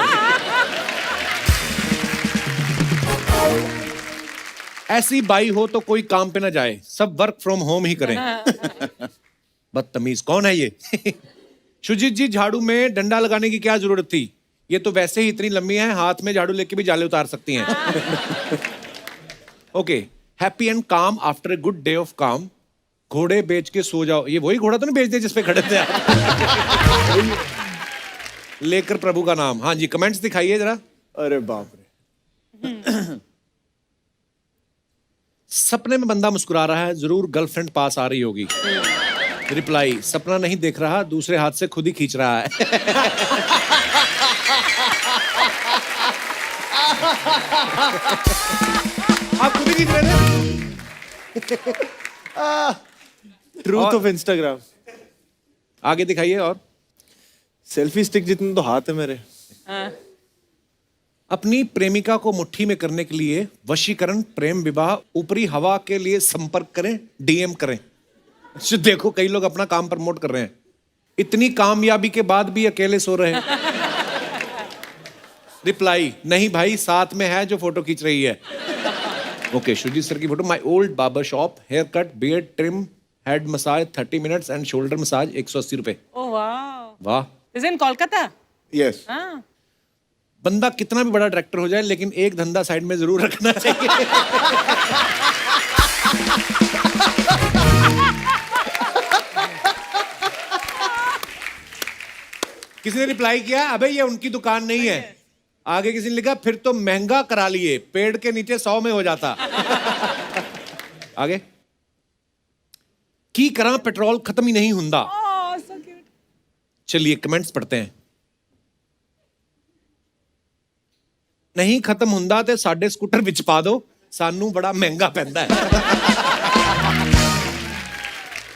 Speaker 2: ऐसी बाई हो तो कोई काम पे ना जाए, सब वर्क फ्रॉम होम ही करें। बदतमीज, कौन है ये? शुजित जी, झाड़ू में डंडा लगाने की क्या जरूरत थी? ये तो वैसे ही इतनी लंबी है, हाथ में झाड़ू लेके भी जाले उतार सकती हैं। ओके, हैप्पी एंड काम after a good day of काम, घोड़े बेच के सो जाओ। ये वही घोड़ा तो नहीं बेच दिया जिसपे खड़े थे आप? लेकर प्रभु का नाम। हाँ जी, कमेंट्स दिखाइए जरा।
Speaker 4: अरे बाप रे।
Speaker 2: सपने में बंदा मुस्कुरा रहा है, जरूर गर्लफ्रेंड पास आ रही होगी। रिप्लाई, सपना नहीं देख रहा, दूसरे हाथ से खुद ही खींच रहा है। आप खुद ही खींच रहे थे?
Speaker 4: Truth of Instagram.
Speaker 2: आगे दिखाइए। और
Speaker 4: सेल्फी स्टिक जितने तो हाथ है मेरे।
Speaker 2: अपनी प्रेमिका को मुट्ठी में करने के लिए वशीकरण, प्रेम विवाह, ऊपरी हवा के लिए संपर्क करें, डीएम करें। देखो कई लोग अपना काम प्रमोट कर रहे हैं, इतनी कामयाबी के बाद भी अकेले सो रहे हैं। रिप्लाई, नहीं भाई, साथ में है जो फोटो खींच रही है। ओके, शुजित सर की photo, my old barber shop, haircut, beard trim, head massage 30 minutes and shoulder massage 180 रुपए।
Speaker 3: ओह वाह।
Speaker 2: वाह।
Speaker 3: Is in Kolkata?
Speaker 4: यस।
Speaker 3: हाँ।
Speaker 2: बंदा कितना भी बड़ा डायरेक्टर हो जाए, लेकिन एक धंधा साइड में जरूर रखना चाहिए। किसी ने रिप्लाई किया, अबे ये उनकी दुकान नहीं है। आगे किसी ने लिखा, फिर तो महंगा करा लिए, पेड़ के नीचे 100 में हो जाता। आगे, की करा पेट्रोल खत्म ही नहीं हुंदा। चलिए कमेंट्स पढ़ते हैं। नहीं खत्म हुंदा ते साडे स्कूटर विच पा दो, सानू बड़ा महंगा पैंदा है।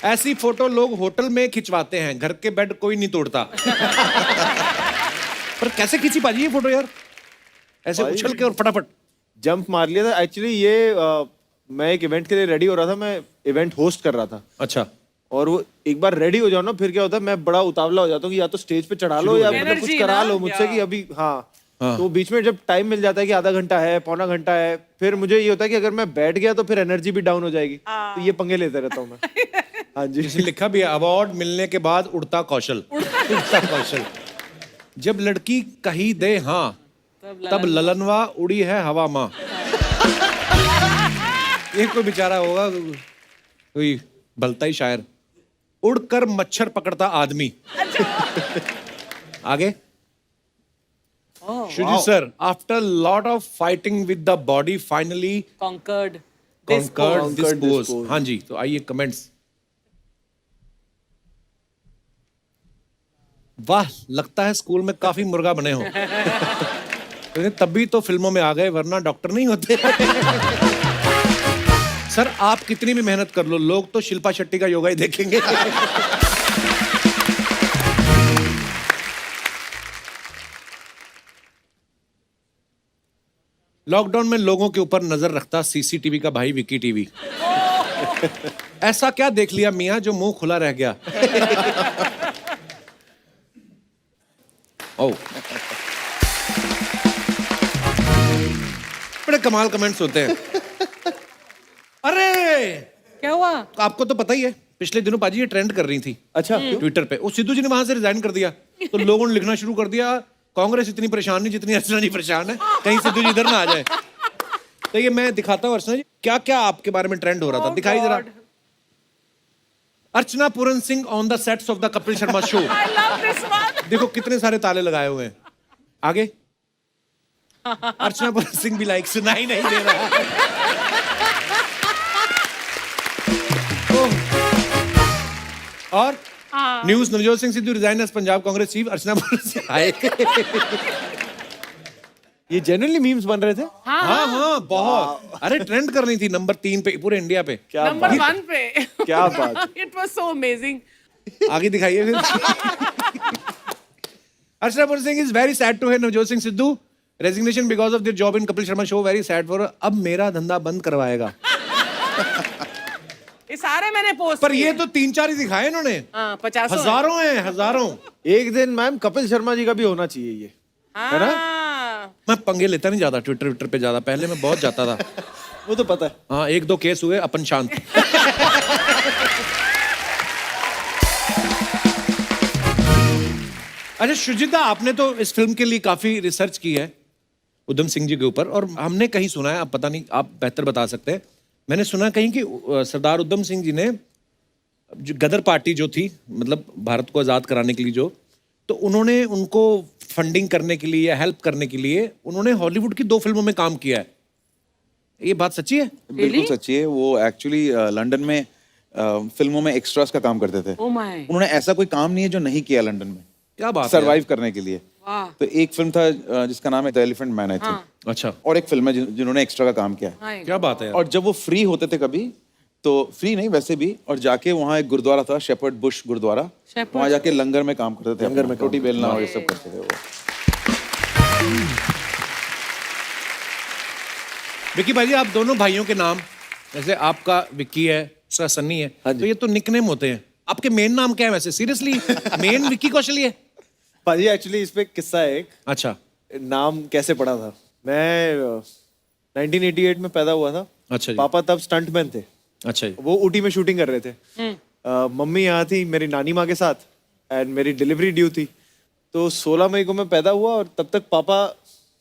Speaker 2: ऐसी फोटो लोग होटल में खिंचवाते हैं, घर के बेड कोई नहीं तोड़ता। पर कैसे खींची पाजी ये फोटो यार, ऐसे
Speaker 4: भाई-
Speaker 2: उछल के और फटाफट?
Speaker 4: जंप मार लिया था एक्चुअली। ये मैं एक इवेंट के लिए रेडी हो रहा था, मैं इवेंट होस्ट कर रहा था।
Speaker 2: अच्छा,
Speaker 4: और वो एक बार रेडी हो जाओ ना, फिर क्या होता है, मैं बड़ा उतावला हो जाता हूँ कि या तो स्टेज पे चढ़ा लो या मतलब कुछ
Speaker 3: Energy
Speaker 4: करा
Speaker 3: ना,
Speaker 4: लो मुझसे
Speaker 3: या-
Speaker 4: कि अभी हाँ। तो बीच में जब टाइम मिल जाता है कि आधा घंटा है, पौना घंटा है, फिर मुझे ये होता है कि अगर मैं बैठ गया तो फिर एनर्जी भी डाउन हो जाएगी। तो ये पंगे लेते रहता हूँ मैं। हाँ जी।
Speaker 2: इसमें लिखा भी है अवार्ड मिलने के बाद उड़ता कौशल। उड़ता कौशल। जब लड़की कही दे हाँ, तब ललनवा उड़ी है हवा माँ। ये कोई बेचारा होगा, कोई भलता ही शायर। उड़कर मच्छर पकड़ता आदमी। आगे शुजी sir, after lot of fighting with the body finally
Speaker 3: conquered
Speaker 2: conquered this
Speaker 4: Conquered this
Speaker 2: pose।
Speaker 4: pose।
Speaker 2: हाँ जी, तो आइए कमेंट्स। वाह, लगता है स्कूल में काफी मुर्गा बने हो। तो तभी तो फिल्मों में आ गए, वरना डॉक्टर नहीं होते। सर आप कितनी भी मेहनत कर लो, लोग तो शिल्पा शेट्टी का योगा ही देखेंगे। लॉकडाउन में लोगों के ऊपर नजर रखता सीसीटीवी का भाई विकी टीवी। ऐसा क्या देख लिया मियां जो मुंह खुला रह गया? ओ, बड़े कमाल कमेंट्स होते हैं। अरे
Speaker 3: क्या हुआ?
Speaker 2: आपको तो पता ही है, पिछले दिनों पाजी ये ट्रेंड कर रही थी
Speaker 4: अच्छा,
Speaker 2: ट्विटर पे। वो सिद्धू जी ने वहां से रिजाइन कर दिया, तो लोगों ने लिखना शुरू कर दिया, कांग्रेस इतनी परेशान नहीं जितनी अर्चना जी परेशान है, कहीं सिद्धू जी इधर ना आ जाए। तो ये मैं दिखाता हूँ अर्चना जी क्या क्या आपके बारे में ट्रेंड हो रहा था। दिखाई जरा। Archana Puran Singh on the sets of the Kapil Sharma show.
Speaker 3: I love this one.
Speaker 2: देखो कितने सारे ताले लगाए हुए हैं। आगे अर्चना पूरन सिंह भी लाइक सुनाई नहीं दे रहा है। और news, Navjot Singh Sidhu resign as Punjab Congress chief, Archana Puran Singh आए।
Speaker 4: ये जनरली मीम्स बन रहे थे।
Speaker 2: हाँ हाँ बहुत। अरे ट्रेंड कर रही थी नंबर 3 पे पूरे इंडिया पे।
Speaker 4: क्या
Speaker 3: Number
Speaker 4: बात,
Speaker 3: 1 पे।
Speaker 4: क्या बात।
Speaker 3: It was so amazing.
Speaker 2: आगे दिखाइए फिर। Archana Puran Singh is very sad to hear Navjot Singh Sidhu resignation because of their job in Kapil Sharma show, very sad for. अब मेरा धंधा बंद करवाएगा।
Speaker 3: ये सारे मैंने पोस्ट
Speaker 2: पर ये तो 3-4 ही दिखाए इन्होंने।
Speaker 3: 50
Speaker 2: हजारों हैं, हजारों।
Speaker 4: एक दिन मैम कपिल शर्मा जी का भी होना चाहिए ये, है ना?
Speaker 2: मैं पंगे लेता नहीं ज्यादा ट्विटर पे ज्यादा, पहले मैं बहुत जाता था।
Speaker 4: वो तो पता है।
Speaker 2: हाँ 1-2 केस हुए, अपन शांत। अच्छा शुजिता, आपने तो इस फिल्म के लिए काफी रिसर्च की है उधम सिंह जी के ऊपर, और हमने कहीं सुना है, अब पता नहीं आप बेहतर बता सकते हैं, मैंने सुना कहीं कि सरदार उधम सिंह जी ने जो गदर पार्टी जो थी, मतलब भारत को आजाद कराने के लिए जो, तो उन्होंने उनको फंडिंग करने के लिए या हेल्प करने के लिए उन्होंने हॉलीवुड की 2 फिल्मों में काम किया है। ये बात सच्ची है?
Speaker 5: बिल्कुल सच्ची है। वो एक्चुअली लंदन में फिल्मों में एक्स्ट्रास का काम करते थे।
Speaker 3: Oh my.
Speaker 5: उन्होंने ऐसा कोई काम नहीं है जो नहीं किया लंदन में,
Speaker 2: क्या बात है?
Speaker 5: सरवाइव करने के लिए।
Speaker 3: वाह।
Speaker 5: तो एक फिल्म था जिसका नाम है the elephant man I think,
Speaker 2: अच्छा,
Speaker 5: और एक फिल्म है जिन्होंने एक्स्ट्रा का काम किया है।
Speaker 3: हाँ,
Speaker 2: क्या बात है यार।
Speaker 5: और जब वो फ्री होते थे कभी, तो फ्री नहीं वैसे भी, और जाके वहाँ एक गुरुद्वारा था, शेपर्ड बुश गुरुद्वारा,
Speaker 3: Shepherd's
Speaker 5: वहाँ जाके लंगर में काम करते थे, लंगर में रोटी बेलना और ये सब करते थे वो।
Speaker 2: विक्की भाई जी, आप दोनों भाइयों के नाम, जैसे आपका विक्की है, उसका सन्नी है, तो ये तो निकनेम होते हैं। आपके मेन नाम क्या है वैसे? सीरियसली मेन विक्की कौशल ही है?
Speaker 4: पाजी एक्चुअली इस पे किस्सा है एक,
Speaker 2: अच्छा
Speaker 4: नाम कैसे पड़ा था। मैं 1988 में पैदा हुआ था।
Speaker 2: अच्छा जी।
Speaker 4: पापा तब स्टंटमैन थे,
Speaker 2: अच्छा जी।
Speaker 4: वो ऊटी में शूटिंग कर रहे थे। मम्मी यहाँ थी मेरी नानी माँ के साथ, एंड मेरी डिलीवरी ड्यू थी। तो 16 मई को मैं पैदा हुआ, और तब तक पापा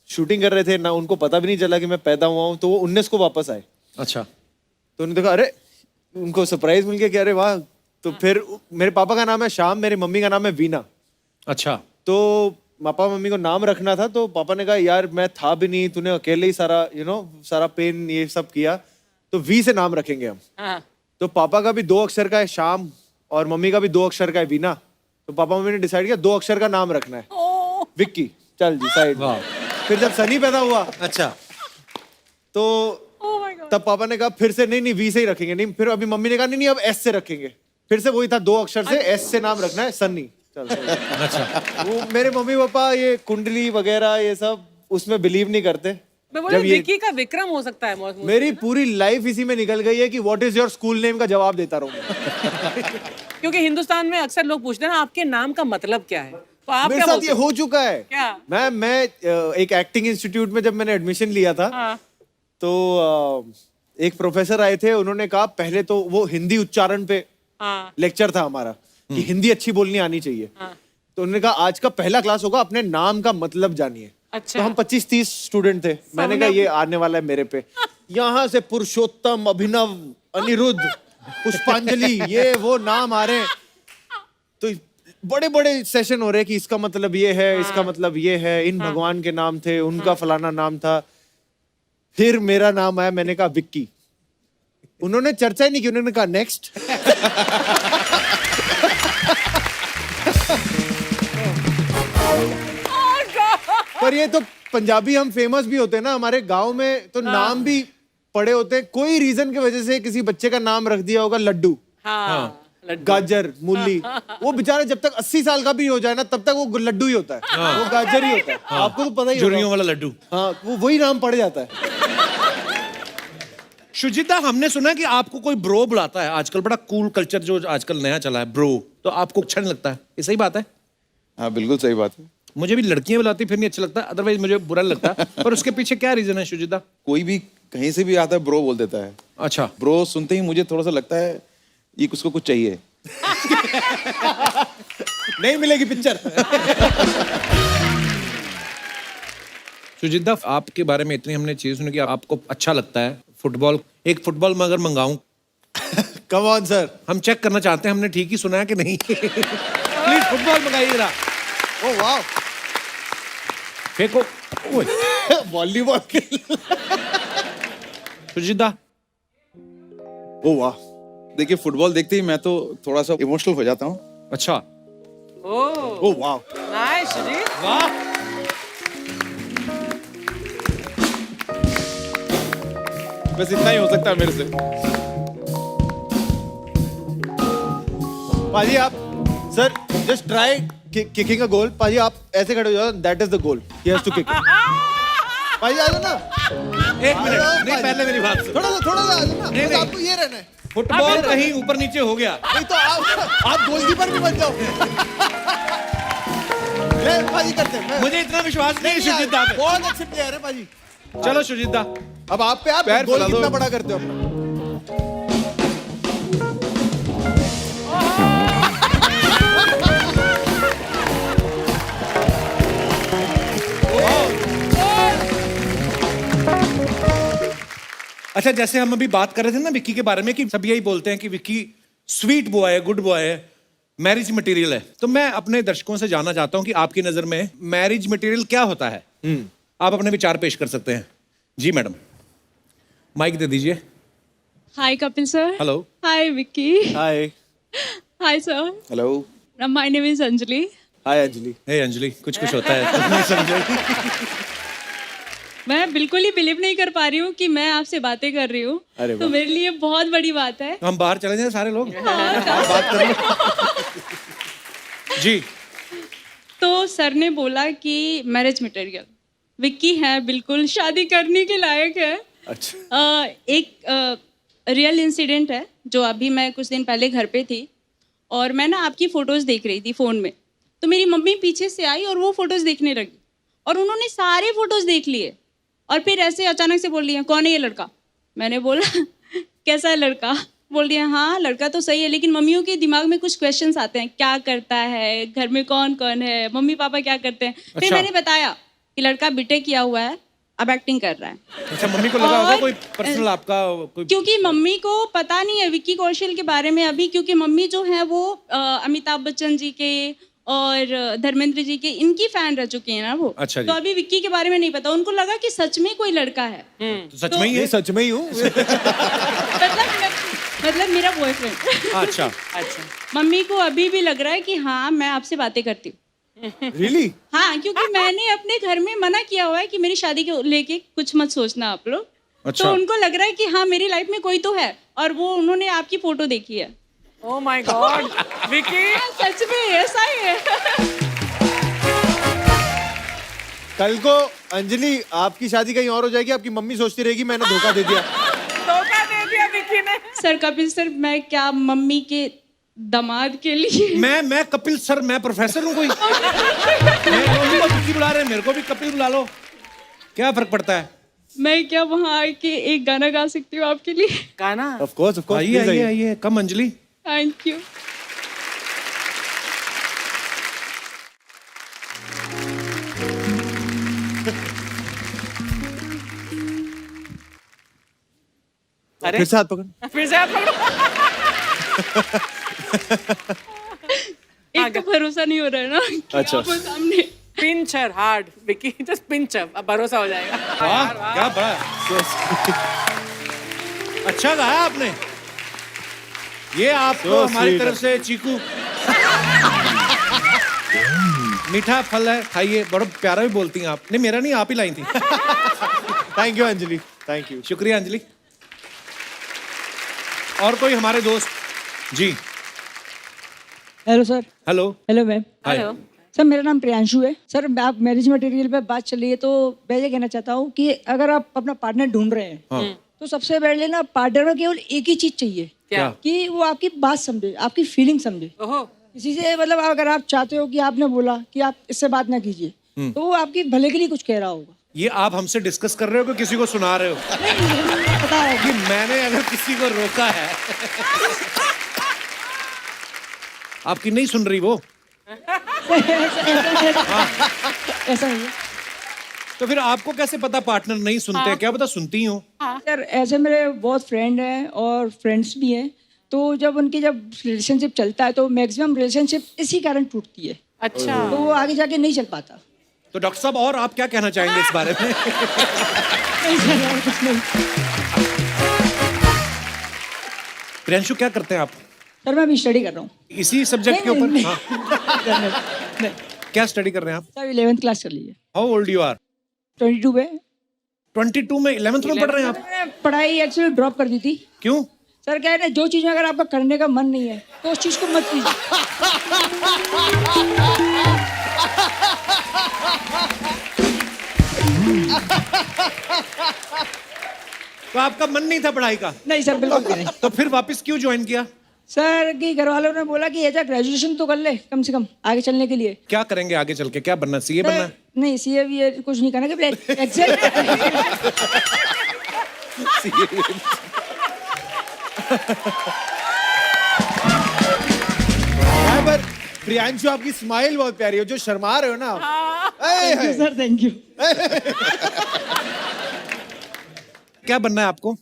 Speaker 4: शूटिंग कर रहे थे ना, उनको पता भी नहीं चला कि मैं पैदा हुआ हूँ। तो वो 19 को वापस आए,
Speaker 2: अच्छा
Speaker 4: तो उन्होंने देखा, अरे उनको सरप्राइज मिल गया कि अरे वाह। तो फिर मेरे पापा का नाम है श्याम, मेरी मम्मी का नाम है वीना।
Speaker 2: अच्छा।
Speaker 4: तो पापा मम्मी को नाम रखना था, तो पापा ने कहा यार मैं था भी नहीं, तूने अकेले ही सारा सारा पेन ये सब किया, तो वी से नाम रखेंगे हम।
Speaker 3: हाँ।
Speaker 4: तो पापा का भी 2 अक्षर का है श्याम, और मम्मी का भी 2 अक्षर का है वीना। तो पापा मम्मी ने डिसाइड किया 2 अक्षर का नाम रखना है, विक्की। चल जी साइड। फिर जब सनी पैदा हुआ,
Speaker 2: अच्छा।
Speaker 4: तो
Speaker 3: Oh my God.
Speaker 4: तब पापा ने कहा फिर से नहीं वी से ही रखेंगे, नहीं फिर अभी मम्मी ने कहा नहीं अब एस से रखेंगे, फिर से वही था 2 अक्षर से एस से नाम रखना है, सन्नी। चल अच्छा। वो मेरे मम्मी पापा ये कुंडली वगैरह ये सब उसमें बिलीव नहीं करते।
Speaker 3: मैं बोला विकी का विक्रम हो सकता है।
Speaker 4: मेरी पूरी लाइफ इसी में निकल गई है कि what is your school name का जवाब देता रहूं
Speaker 3: क्योंकि हिंदुस्तान में अक्सर लोग पूछते हैं ना आपके नाम का मतलब क्या है, तो आप
Speaker 4: मेरे
Speaker 3: क्या
Speaker 4: साथ ये हो चुका है।
Speaker 3: क्या?
Speaker 4: मैं एक एक्टिंग इंस्टीट्यूट में जब मैंने एडमिशन लिया था तो एक प्रोफेसर आए थे, उन्होंने कहा पहले तो वो हिंदी उच्चारण पे लेक्चर था हमारा कि हिंदी अच्छी बोलनी आनी चाहिए। तो उन्होंने कहा आज का पहला क्लास होगा, अपने नाम का मतलब जानिए।
Speaker 3: अच्छा।
Speaker 4: तो हम 25-30 स्टूडेंट थे, मैंने कहा ये आने वाला है मेरे पे। यहाँ से पुरुषोत्तम, अभिनव, अनिरुद्ध, पुष्पांजलि ये वो नाम आ रहे हैं। तो बड़े बड़े सेशन हो रहे हैं कि इसका मतलब ये है, इसका मतलब ये है, इन भगवान के नाम थे, उनका फलाना नाम था। फिर मेरा नाम आया, मैंने कहा विक्की। उन्होंने चर्चा ही नहीं की, उन्होंने कहा नेक्स्ट। पर ये तो पंजाबी हम फेमस भी होते हैं ना, हमारे गांव में तो नाम भी पड़े होते हैं। कोई रीजन की वजह से किसी बच्चे का नाम रख दिया होगा लड्डू, गाजर, मूली। वो बेचारा जब तक 80 साल का भी हो जाए ना तब तक वो लड्डू ही होता है, वो गाजर ही होता है। आपको तो पता ही
Speaker 2: झुर्रियों वाला लड्डू।
Speaker 4: हाँ, वो वही नाम पड़ जाता है।
Speaker 2: शुचिता, हमने सुना कि आपको कोई ब्रो बुलाता है आजकल, बड़ा कूल कल्चर जो आजकल नया चला है ब्रो, तो आपको अच्छा नहीं लगता है? ये सही बात है?
Speaker 5: हाँ बिल्कुल सही बात है।
Speaker 2: मुझे भी लड़कियां बुलाती फिर नहीं अच्छा लगता, अदरवाइज मुझे बुरा नहीं लगता। पर उसके पीछे क्या रीजन है शुचिता?
Speaker 5: कोई भी कहीं से भी आता है ब्रो बोल देता है।
Speaker 2: अच्छा।
Speaker 5: ब्रो सुनते ही मुझे थोड़ा सा लगता है ये उसको कुछ चाहिए।
Speaker 4: नहीं मिलेगी पिक्चर।
Speaker 2: सुजिता, आपके बारे में इतनी हमने चीज सुनी कि आपको अच्छा लगता है फुटबॉल। एक फुटबॉल में अगर मंगाऊं
Speaker 4: कम ऑन सर,
Speaker 2: हम चेक करना चाहते हैं हमने ठीक ही सुना है कि नहीं। प्लीज फुटबॉल मंगाइए जरा।
Speaker 4: ओ वाह,
Speaker 2: फेंको।
Speaker 4: वॉलीबॉल खेल।
Speaker 2: सुजिता,
Speaker 4: ओ वाह,
Speaker 5: देखिए फुटबॉल देखते ही मैं तो थोड़ा सा इमोशनल हो जाता हूँ।
Speaker 2: अच्छा।
Speaker 4: ओ वाह,
Speaker 3: नाइस जी।
Speaker 2: वाह।
Speaker 5: बस इतना ही हो सकता है मेरे से।
Speaker 4: पाजी आप sir just try kicking a goal. पाजी आप ऐसे खड़े हो जाओ, that is the goal, he has to kick it. पाजी आ जाओ ना,
Speaker 2: एक मिनट, नहीं पहले मेरी बात सुनो।
Speaker 4: थोड़ा सा आ जाओ ना,
Speaker 2: नहीं,
Speaker 4: बस
Speaker 2: नहीं।
Speaker 4: आपको ये रहना है।
Speaker 2: फुटबॉल कहीं ऊपर नीचे हो गया
Speaker 4: नहीं तो आप गोलकीपर भी बन जाओ। ले पाजी करते हैं।
Speaker 2: मुझे इतना विश्वास नहीं सुजिता पे।
Speaker 4: बहुत अच्छे प्लेयर है पाजी।
Speaker 2: चलो सुजिता,
Speaker 4: अब आप पे आप
Speaker 5: पैर
Speaker 4: गोल
Speaker 5: फैला दो।
Speaker 4: कितना बड़ा करते हो अपना।
Speaker 2: अच्छा जैसे हम अभी बात कर रहे थे ना विक्की के बारे में कि सब यही बोलते हैं कि विक्की स्वीट बॉय है, गुड बॉय है, मैरिज मटेरियल है। तो मैं अपने दर्शकों से जानना चाहता हूं कि आपकी नजर में मैरिज मटेरियल क्या होता है? आप अपने विचार पेश कर सकते हैं। जी मैडम, माइक दे दीजिए।
Speaker 8: Hi, Kapil sir.
Speaker 2: Hello.
Speaker 8: Hi, Vicky.
Speaker 4: Hi
Speaker 8: Hi, sir.
Speaker 5: Hello.
Speaker 8: My name is Anjali.
Speaker 4: हाय अंजलि।
Speaker 2: हे अंजलि, कुछ होता है तुम नहीं समझे।
Speaker 8: मैं बिल्कुल ही बिलीव नहीं कर पा रही हूँ कि मैं आपसे बातें कर रही हूँ,
Speaker 4: अरे
Speaker 8: तो मेरे लिए बहुत बड़ी बात है।
Speaker 2: हम बाहर चले जाए सारे लोग, बात कर लो। जी।
Speaker 8: तो सर ने बोला कि मैरिज मटेरियल विक्की है, बिल्कुल शादी करने के लायक है।
Speaker 4: अच्छा।
Speaker 8: एक रियल इंसिडेंट है जो अभी मैं कुछ दिन पहले घर पे थी और मैं ना आपकी फ़ोटोज़ देख रही थी फ़ोन में, तो मेरी मम्मी पीछे से आई और वो फ़ोटोज़ देखने लगी और उन्होंने सारे फ़ोटोज़ देख लिए और फिर ऐसे अचानक से बोल रही हैं कौन है ये लड़का। मैंने बोला कैसा है लड़का? बोल रही है हाँ लड़का तो सही है, लेकिन मम्मियों के दिमाग में कुछ क्वेश्चंस आते हैं, क्या करता है, घर में कौन कौन है, मम्मी पापा क्या करते हैं। फिर
Speaker 2: अच्छा।
Speaker 8: मैंने बताया कि लड़का बीटेक किया हुआ है, अब एक्टिंग कर रहा है।
Speaker 2: अच्छा, मम्मी को लगा होगा
Speaker 8: और-
Speaker 2: कोई पर्सनल आपका कोई।
Speaker 8: क्योंकि मम्मी को पता नहीं है विक्की कौशल के बारे में अभी, क्योंकि मम्मी जो है वो अमिताभ बच्चन जी के और धर्मेंद्र जी के इनकी फैन रह चुकी है ना वो।
Speaker 2: अच्छा जी।
Speaker 8: तो अभी विक्की के बारे में नहीं पता, उनको लगा कि सच में कोई लड़का है।
Speaker 2: तो सच में ही है।
Speaker 4: ये सच में ही हूँ।
Speaker 8: मतलब मेरा बॉयफ्रेंड।
Speaker 2: अच्छा।
Speaker 3: अच्छा।
Speaker 8: मम्मी को अभी भी लग रहा है कि हाँ मैं आपसे बातें करती हूँ।
Speaker 4: रियली?
Speaker 8: हाँ, क्योंकि मैंने अपने घर में मना किया हुआ है कि मेरी शादी के लेके कुछ मत सोचना आप लोग।
Speaker 2: अच्छा।
Speaker 8: तो उनको लग रहा है कि हाँ मेरी लाइफ में कोई तो है, और वो उन्होंने आपकी फोटो देखी है।
Speaker 3: ओह माय गॉड विकी,
Speaker 8: सच में ऐसा ही है।
Speaker 4: कल को अंजलि आपकी शादी कहीं और हो जाएगी, आपकी मम्मी सोचती रहेगी मैंने धोखा दे दिया।
Speaker 3: धोखा दे दिया विकी ने।
Speaker 8: सर कपिल सर, मैं क्या मम्मी के दामाद के लिए
Speaker 2: मैं कपिल सर, मैं प्रोफेसर हूँ कोई? मैं को विकी बुला रहे हैं, मेरे को भी कपिल बुला लो, क्या फर्क पड़ता है?
Speaker 8: मैं क्या वहाँ आके एक गाना गा सकती हूँ आपके लिए?
Speaker 3: गाना?
Speaker 4: ऑफ कोर्स
Speaker 2: आइए आइए आइए, कम अंजलि।
Speaker 8: Thank you.
Speaker 3: अरे
Speaker 4: फिर से हाथ पकड़।
Speaker 3: फिर से हाथ पकड़ो।
Speaker 8: एक तो भरोसा नहीं हो रहा है ना कि
Speaker 4: अच्छा।
Speaker 8: आप सामने।
Speaker 3: Pinch her hard Vicky, just pinch her, अब भरोसा हो जाएगा।
Speaker 2: वाह क्या बात, अच्छा गाया आपने। ये आपको
Speaker 4: So
Speaker 2: हमारी
Speaker 4: sweet.
Speaker 2: तरफ से चीकू। मीठा फल है, खाइए। बड़ा प्यारा भी बोलती हैं आप। नहीं मेरा नहीं, आप ही लाई थी।
Speaker 4: Thank you Anjali, thank you.
Speaker 2: शुक्रिया अंजलि। और कोई हमारे दोस्त? जी
Speaker 9: hello sir.
Speaker 2: Hello.
Speaker 9: Hello ma'am.
Speaker 2: Hi.
Speaker 9: Sir मेरा नाम प्रियांशु है। सर आप मैरिज मटेरियल पे बात चल रही है, तो मैं ये कहना चाहता हूँ कि अगर आप अपना पार्टनर ढूंढ रहे हैं तो सबसे पहले ना पार्टनर में केवल एक ही चीज चाहिए,
Speaker 3: क्या?
Speaker 9: कि वो आपकी बात समझे, आपकी फीलिंग समझे।
Speaker 3: ओहो,
Speaker 9: किसी से मतलब अगर आप चाहते हो कि आपने बोला कि आप इससे बात ना कीजिए, तो वो आपकी भले के लिए कुछ कह रहा होगा।
Speaker 2: ये आप हमसे डिस्कस कर रहे हो कि किसी को सुना रहे हो?
Speaker 9: पता है
Speaker 2: कि मैंने अगर किसी को रोका है। आपकी नहीं सुन रही वो?
Speaker 9: ऐसा ही है
Speaker 2: तो फिर आपको कैसे पता पार्टनर नहीं सुनते हैं? क्या पता सुनती हो?
Speaker 9: सर। ऐसे मेरे बहुत फ्रेंड हैं और फ्रेंड्स भी हैं, तो जब रिलेशनशिप चलता है तो मैक्सिमम रिलेशनशिप इसी कारण टूटती है,
Speaker 3: अच्छा।
Speaker 9: तो वो आगे जाके नहीं चल पाता।
Speaker 2: तो डॉक्टर साहब और आप क्या कहना चाहेंगे इस बारे में?
Speaker 9: नहीं सर, और कुछ नहीं।
Speaker 2: प्रियांशु क्या करते हैं आप?
Speaker 9: सर मैं अभी स्टडी कर रहा हूँ।
Speaker 2: इसी सब्जेक्ट के ऊपर?
Speaker 9: नहीं,
Speaker 2: हाँ।
Speaker 9: नहीं।
Speaker 2: क्या स्टडी कर रहे हैं आप?
Speaker 9: सर 11th क्लास कर ली है।
Speaker 2: How old you are?
Speaker 9: 22 में।
Speaker 2: 22 में 11th में पढ़ रहे हैं आप?
Speaker 9: मैंने पढ़ाई एक्चुअली ड्रॉप कर दी थी।
Speaker 2: क्यों?
Speaker 9: सर क्या है ना, जो चीज़ में अगर आपका करने का मन नहीं है तो उस चीज़ को मत कीजिए।
Speaker 2: तो आपका मन नहीं था पढ़ाई का?
Speaker 9: नहीं सर, बिल्कुल भी नहीं।
Speaker 2: तो फिर वापस क्यों ज्वाइन किया?
Speaker 9: सर की घर वालों ने बोला कि ऐसा ग्रेजुएशन तो कर ले कम से कम आगे चलने के लिए।
Speaker 2: क्या करेंगे आगे चल के? क्या बनना? सीए बनना है?
Speaker 9: नहीं सीए भी कुछ नहीं करना कि
Speaker 4: पर प्रियांशु आपकी स्माइल बहुत प्यारी है, जो शर्मा रहे हो ना आप।
Speaker 9: Sir thank you.
Speaker 2: क्या बनना है आपको?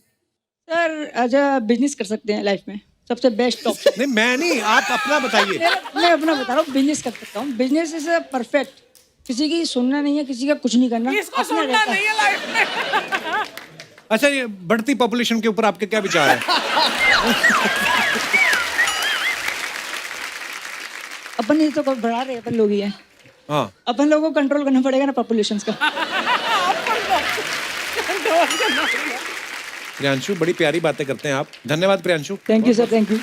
Speaker 9: सर एज अ बिजनेस कर सकते हैं लाइफ में, सबसे बेस्ट ऑप्शन।
Speaker 2: नहीं मैं नहीं, आप अपना बताइए।
Speaker 9: मैं अपना बता रहा हूँ, बिजनेस कर सकता हूँ। Business is perfect. किसी की सुनना नहीं है, किसी का कुछ नहीं करना।
Speaker 3: इसको
Speaker 9: अपना
Speaker 3: सुनना
Speaker 9: रहता है।
Speaker 3: नहीं है लाइफ में।
Speaker 2: अच्छा, ये बढ़ती पॉपुलेशन के ऊपर आपके क्या विचार है?
Speaker 9: अपन ये तो बढ़ा रहे हैं, अपन लोग ही हैं।
Speaker 2: हाँ,
Speaker 9: अपन लोगों को कंट्रोल करना पड़ेगा ना पॉपुलेशन का।
Speaker 2: प्रियांशु बड़ी प्यारी बातें करते हैं आप। धन्यवाद Priyanshu.
Speaker 9: Thank you sir, thank you.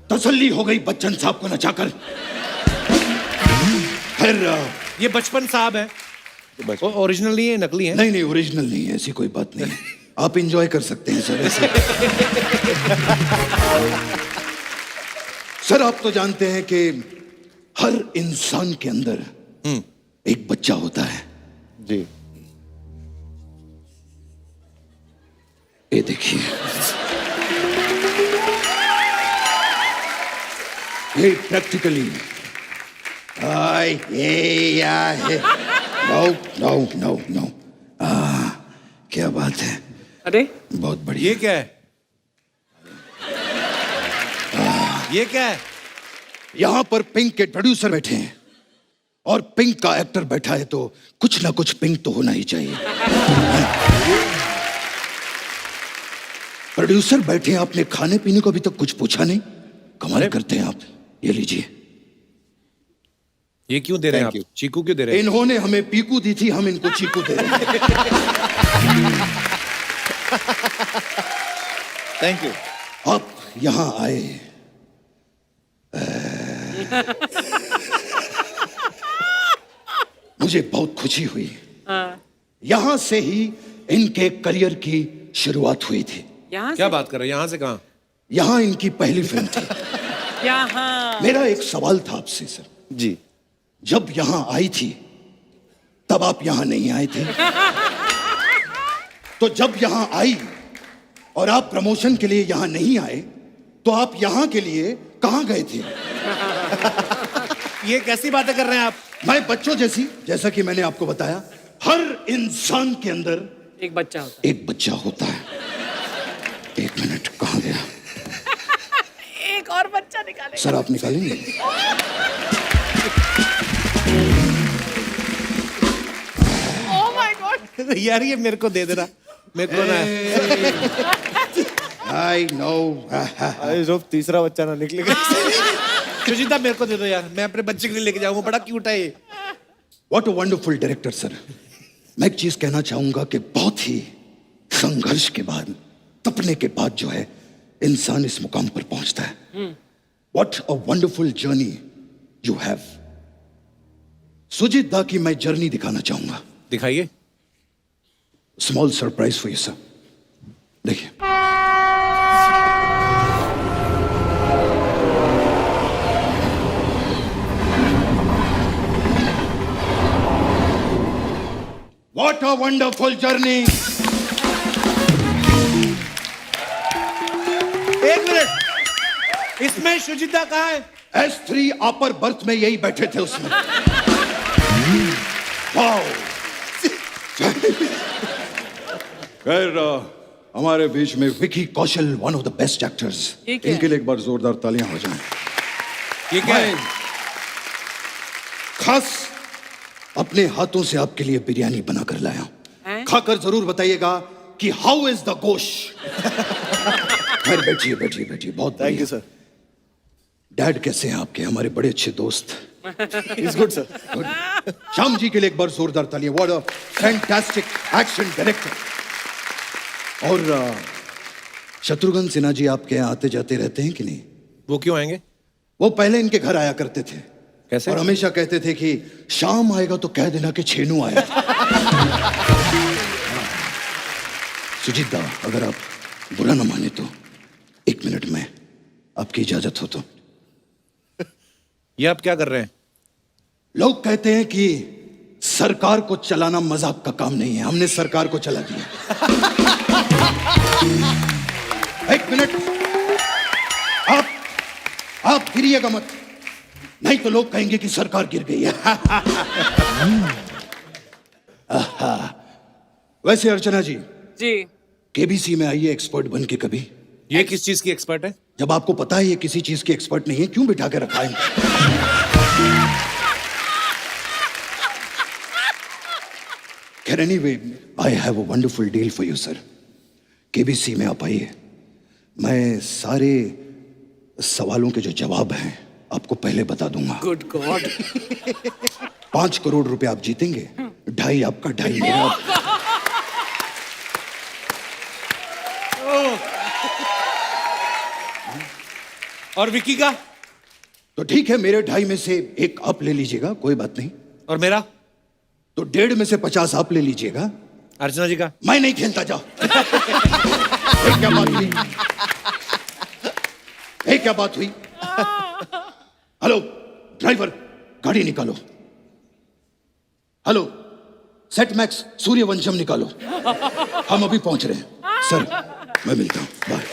Speaker 10: तसल्ली हो गई बच्चन साहब को नचाकर। फिर
Speaker 2: ये बचपन साहब है, ओरिजिनल नहीं है, नकली है।
Speaker 10: नहीं नहीं, ओरिजिनल नहीं है, ऐसी कोई बात नहीं है। आप इंजॉय कर सकते हैं सर ऐसे। सर आप तो जानते हैं कि हर इंसान के अंदर एक बच्चा होता है।
Speaker 5: जी।
Speaker 10: ये देखिए, ये practically no no no no क्या बात है,
Speaker 3: अरे
Speaker 10: बहुत बढ़िया।
Speaker 2: ये क्या है? ये क्या है?
Speaker 10: यहां पर पिंक के प्रोड्यूसर बैठे हैं और पिंक का एक्टर बैठा है, तो कुछ ना कुछ पिंक तो होना ही चाहिए। प्रोड्यूसर बैठे हैं, आपने खाने पीने को अभी तक कुछ पूछा नहीं, कमाल करते हैं आप। ये लीजिए।
Speaker 2: ये क्यों दे रहे हैं आप? चीकू क्यों दे रहे हैं?
Speaker 10: इन्होंने हमें पीकू दी थी, हम इनको चीकू दे रहे हैं।
Speaker 5: Thank you.
Speaker 10: आप यहां आए, मुझे बहुत खुशी हुई। यहां से ही इनके करियर की शुरुआत हुई थी।
Speaker 3: यहाँ
Speaker 2: क्या बात कर रहे हैं? यहाँ से कहाँ?
Speaker 10: यहां इनकी पहली फिल्म थी।
Speaker 3: यहाँ
Speaker 10: मेरा एक सवाल था आपसे सर,
Speaker 5: जी।
Speaker 10: जब यहां आई थी तब आप यहां नहीं आए थे, तो जब यहां आई और आप प्रमोशन के लिए यहां नहीं आए, तो आप यहां के लिए कहां गए थे?
Speaker 2: ये कैसी बातें कर रहे हैं आप?
Speaker 10: मैं बच्चों जैसी, जैसा कि मैंने आपको बताया, हर इंसान के अंदर
Speaker 3: एक बच्चा होता है।
Speaker 10: एक बच्चा होता है। एक मिनट, कहां गया?
Speaker 3: एक और बच्चा निकाले।
Speaker 10: सर आप निकालेंगे?
Speaker 3: Oh my God.
Speaker 2: यार ये मेरे को दे देना, मेरे को ना।
Speaker 10: I know.
Speaker 4: आई होप तीसरा बच्चा ना निकलेगा।
Speaker 2: सुजीता मेरे को दे दो यार, मैं अपने बच्चे के लिए लेके जाऊंगा, बड़ा क्यूट है ये।
Speaker 10: What a wonderful director sir. मैं एक चीज कहना चाहूंगा कि बहुत ही संघर्ष के बाद, तपने के बाद जो है इंसान इस मुकाम पर पहुंचता है। What a wonderful journey you have. Sujit da की मैं जर्नी दिखाना चाहूंगा।
Speaker 2: दिखाइए।
Speaker 10: Small surprise for you sir, देखिए। What a wonderful journey!
Speaker 2: एक मिनट, इसमें सुजीता कहाँ है?
Speaker 10: S3 अपर बर्थ में यही बैठे थे उसमें। वाओ! खैर हमारे बीच में Vicky Kaushal, one of the best actors.
Speaker 3: ये क्या
Speaker 10: इनके लिए एक बार जोरदार तालियां हो जाएं।
Speaker 2: ये क्या है?
Speaker 10: खास अपने हाथों से आपके लिए बिरयानी बनाकर लाया हूं, खाकर जरूर बताइएगा कि हाउ इज द गोश। खैर बैठिए बैठिए बैठिए। बहुत
Speaker 4: थैंक यू सर।
Speaker 10: डैड कैसे हैं आपके? हमारे बड़े अच्छे दोस्त।
Speaker 4: Is good sir.
Speaker 10: Good. Shyam ji के लिए एक बार जोरदार तालियां। What a fantastic action director. और शत्रुघ्न सिन्हा जी आपके यहाँ आते जाते रहते हैं कि नहीं?
Speaker 2: वो क्यों आएंगे?
Speaker 10: वो पहले इनके घर आया करते थे।
Speaker 2: कैसे?
Speaker 10: और हमेशा कहते थे कि शाम आएगा तो कह देना कि छेनू आया। सुजीत दा, अगर आप बुरा ना माने तो एक मिनट में आपकी इजाजत हो तो।
Speaker 2: ये आप क्या कर रहे हैं?
Speaker 10: लोग कहते हैं कि सरकार को चलाना मजाक का काम नहीं है, हमने सरकार को चला दिया। एक मिनट, आप गिरिएगा मत, नहीं तो लोग कहेंगे कि सरकार गिर गई है। वैसे अर्चना जी केबीसी में आइए एक्सपर्ट बन के कभी।
Speaker 2: ये किस चीज की एक्सपर्ट है?
Speaker 10: जब आपको पता है ये किसी चीज की एक्सपर्ट नहीं है, क्यों बिठा के रखा है? खैर anyway, I have a wonderful deal for you sir. KBC में आप आइए, मैं सारे सवालों के जो जवाब हैं आपको पहले बता दूंगा।
Speaker 3: Good God.
Speaker 10: 5 करोड़ रुपए आप जीतेंगे, 2.5 आपका, 2.5 मेरा।
Speaker 2: और विकी का?
Speaker 10: तो ठीक है, मेरे 2.5 में से 1 आप ले लीजिएगा, कोई बात नहीं।
Speaker 2: और मेरा?
Speaker 10: तो 1.5 में से 50 आप ले लीजिएगा।
Speaker 2: अर्चना जी का?
Speaker 10: मैं नहीं खेलता, जाओ। ये क्या बात हुई? ये क्या बात हुई? हेलो ड्राइवर, गाड़ी निकालो। हेलो सेट मैक्स, सूर्यवंशम निकालो, हम अभी पहुंच रहे हैं। सर मैं मिलता हूं, बाय।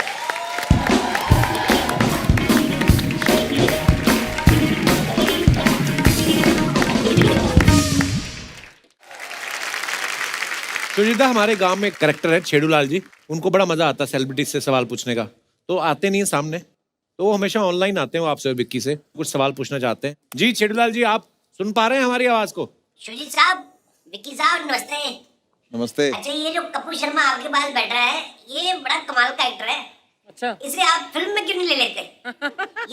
Speaker 2: सुजीता, हमारे गांव में एक करेक्टर है छेड़ूलाल जी, उनको बड़ा मजा आता है सेलिब्रिटी से सवाल पूछने का, तो आते नहीं है सामने, तो वो हमेशा ऑनलाइन आते हैं, वो आपसे विक्की से कुछ सवाल पूछना चाहते हैं। जी छेड़ूलाल जी, आप सुन पा रहे हैं हमारी आवाज को?
Speaker 11: सुजीत साहब, विक्की साहब, नमस्ते।
Speaker 5: नमस्ते।
Speaker 11: अच्छा, ये जो कपूर शर्मा आपके पास बैठा है, ये बड़ा कमाल का एक्टर है।
Speaker 3: अच्छा,
Speaker 11: इसे आप फिल्म में क्यों नहीं ले लेते?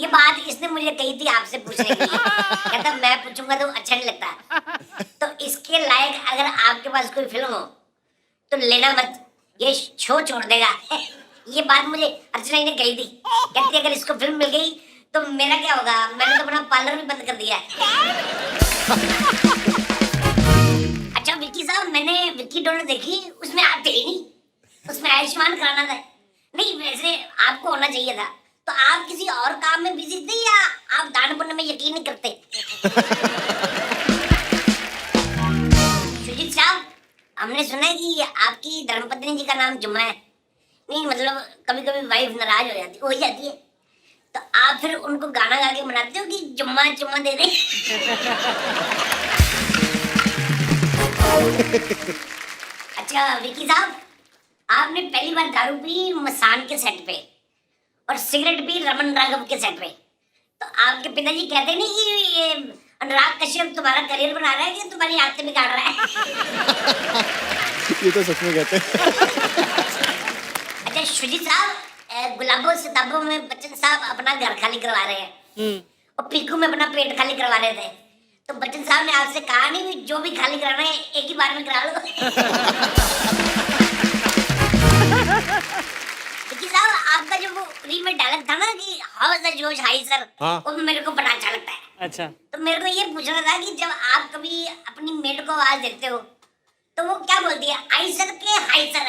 Speaker 11: ये बात इसने मुझे कही थी आपसे पूछने के लिए। कहता मैं पूछूंगा तो अच्छा नहीं लगता, तो इसके लायक अगर आपके पास कोई फिल्म हो तो लेना मत, ये शो छोड़ देगा। ये बात मुझे अर्चना ने कही थी, कहती अगर इसको फिल्म मिल गई तो मेरा क्या होगा, मैंने तो अपना पार्लर भी बंद कर दिया है। अच्छा विक्की साहब, मैंने विक्की डोनर देखी, उसमें आप थे ही नहीं, उसमें आयुष्मान खुराना था। नहीं, वैसे आपको होना चाहिए था, तो आप किसी और काम में बिजी थे या आप दान पुण्य में यकीन नहीं करते? सुजीत साहब, हमने सुना है कि आपकी धर्मपत्नी जी का नाम जुम्मा है। नहीं मतलब कभी कभी वाइफ नाराज हो जाती है, तो आप फिर उनको गाना गा के मनाते हो कि जुम्मा चुम्मा दे दे? अच्छा विक्की साहब, आपने पहली बार दारू पी मसान के सेट पे और सिगरेट पी रमन राघव के सेट पे, तो आपके पिताजी कहते नहीं कि ये अनुराग कश्यप तुम्हारा करियर बना रहा है कि तुम्हारी आदतें बिगाड़ रहा है?
Speaker 4: ये तो सच में कहते हैं।
Speaker 11: अच्छा सुजीत साहब, गुलाबों सिताबों में बच्चन साहब अपना घर खाली करवा रहे हैं और पीकू में अपना पेट खाली करवा रहे थे, तो बच्चन साहब ने आपसे कहा नहीं कि जो भी खाली कराना है एक ही बार में करा लो? विक्की साहब, आपका जो वो री में डायलॉग था ना कि हाउ इज द जोश हाई सर, वो मेरे को बड़ा अच्छा लगता है।
Speaker 3: अच्छा,
Speaker 11: तो मेरे को ये पूछना था कि जब आप कभी अपनी मेड को आवाज देते हो तो वो क्या बोलती है, आई सर के हाई सर?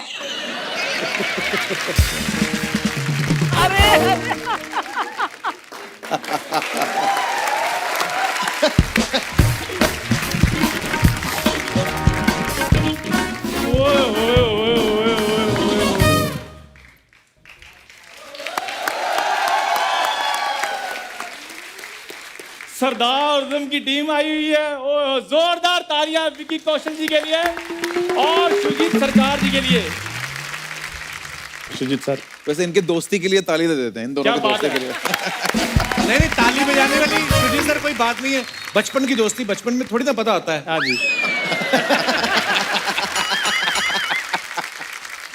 Speaker 12: सरदार उधम की टीम आई हुई है, ओ जोरदार तालियां विकी कौशल जी के लिए और सुजीत सरकार जी के लिए। सुजीत सर,
Speaker 5: वैसे इनके दोस्ती के लिए ताली दे देते हैं, इन दोनों
Speaker 12: क्या
Speaker 5: की
Speaker 12: बात
Speaker 5: दोस्ती
Speaker 12: है?
Speaker 5: के लिए।
Speaker 2: नहीं, ताली बजाने वाली सुजीत सर कोई बात नहीं है, बचपन की दोस्ती, बचपन में थोड़ी ना पता होता है।
Speaker 12: हाँ जी।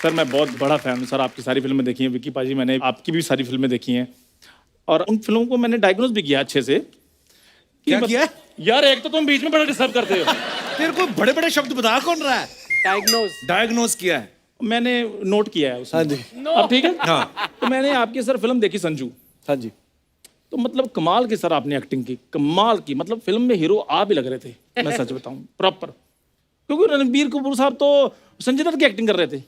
Speaker 12: सर मैं बहुत बड़ा फैन हूँ सर, आपकी सारी फिल्में देखी हैं विक्की पाजी, मैंने आपकी भी सारी फिल्में देखी हैं और उन फिल्मों को मैंने डायग्नोज भी किया अच्छे से।
Speaker 2: क्या किया?
Speaker 12: यार एक तो तुम बीच में बड़ा डिस्टर्ब करते हो।
Speaker 2: तेरे को बड़े बड़े शब्द बता कौन रहा है? डायग्नोज किया है,
Speaker 12: मैंने नोट किया है उसमें।
Speaker 4: हाँ जी।
Speaker 12: अब ठीक है।
Speaker 2: हाँ।
Speaker 12: तो मैंने आपकी सर फिल्म देखी संजू।
Speaker 4: हाँ जी।
Speaker 12: तो मतलब कमाल की सर आपने एक्टिंग की, कमाल की, मतलब फिल्म में हीरो आप ही लग रहे थे, मैं सच बताऊं प्रॉपर, क्योंकि रणबीर कपूर साहब तो संजय दत्त की एक्टिंग कर रहे थे।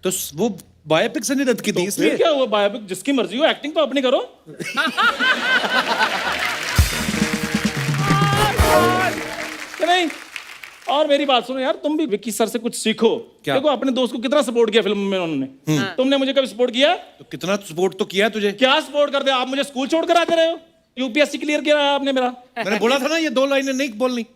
Speaker 2: तो वो बायोपिक संजय दत्त की थी,
Speaker 12: फिर
Speaker 2: इसलिए
Speaker 12: क्या हुआ, बायोपिक जिसकी मर्जी हो, एक्टिंग तो अपनी करो। कि नहीं? और मेरी बात सुनो यार, तुम भी विक्की सर से कुछ सीखो।
Speaker 2: क्या?
Speaker 12: देखो अपने दोस्त को कितना सपोर्ट किया फिल्म में उन्होंने, तुमने मुझे कभी सपोर्ट किया?
Speaker 2: तो कितना सपोर्ट तो किया तुझे।
Speaker 12: क्या सपोर्ट करते, आप मुझे स्कूल छोड़ कर आते रहे हो, यूपीएससी क्लियर किया आपने मेरा।
Speaker 2: मैंने बोला था ना ये 2 लाइनें नहीं बोलनी।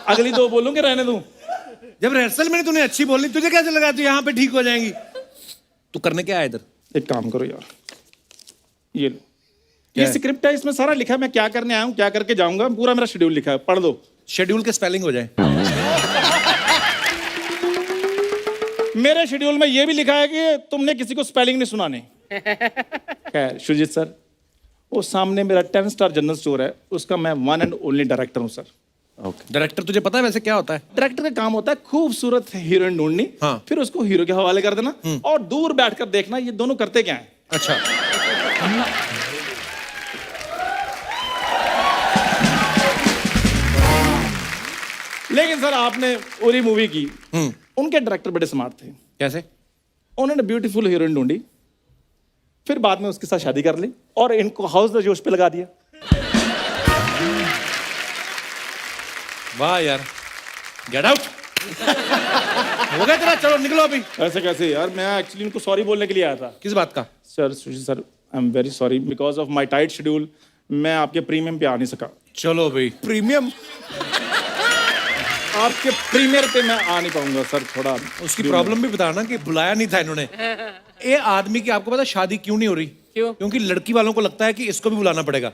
Speaker 12: अगली 2 बोलूंगे, रहने दूं?
Speaker 2: जब रिहर्सल में तूने अच्छी बोलनी, तुझे कैसे लगा तू यहाँ पे ठीक हो जाएंगी? तू करने क्या आया इधर?
Speaker 12: एक काम करो यार, ये लो, ये स्क्रिप्ट है, इसमें सारा लिखा है मैं क्या करने आया हूँ, क्या करके जाऊंगा, पूरा मेरा शेड्यूल लिखा है, पढ़ दो।
Speaker 2: शेड्यूल के स्पेलिंग हो जाए।
Speaker 12: मेरे शेड्यूल में ये भी लिखा है कि तुमने किसी को स्पेलिंग नहीं सुनाने। खैर सुजीत सर, वो सामने मेरा 10 स्टार जनरल स्टोर है, उसका मैं 1 एंड ओनली डायरेक्टर हूँ सर।
Speaker 2: डायरेक्टर तुझे पता है वैसे क्या होता है?
Speaker 12: डायरेक्टर का काम होता है खूबसूरत हीरोइन ढूंढनी,
Speaker 2: हाँ।
Speaker 12: फिर उसको हीरो के हवाले कर देना और दूर बैठकर देखना ये दोनों करते क्या है।
Speaker 2: अच्छा।
Speaker 12: लेकिन सर आपने उरी मूवी की, उनके डायरेक्टर बड़े स्मार्ट थे।
Speaker 2: कैसे?
Speaker 12: उन्होंने ब्यूटीफुल हीरोइन ढूंढी, फिर बाद में उसके साथ शादी कर ली और इनको हाउस द जोश पे लगा दिया।
Speaker 2: वाह यार, गेट आउट। हो गया तेरा, चलो निकलो अभी।
Speaker 12: ऐसे कैसे यार, मैं एक्चुअली इनको सॉरी बोलने के लिए आया था।
Speaker 2: किस बात का?
Speaker 12: Sir Sushil sir, I am very sorry, because of my tight schedule मैं आपके प्रीमियम पे आ नहीं सका।
Speaker 2: चलो भाई
Speaker 4: प्रीमियम।
Speaker 12: आपके प्रीमियर पे मैं आ नहीं पाऊंगा सर, थोड़ा
Speaker 2: उसकी प्रॉब्लम भी बताना कि बुलाया नहीं था इन्होंने। ये आदमी की आपको पता शादी क्यों नहीं हो रही?
Speaker 3: क्यों?
Speaker 2: क्योंकि लड़की वालों को लगता है कि इसको भी बुलाना पड़ेगा।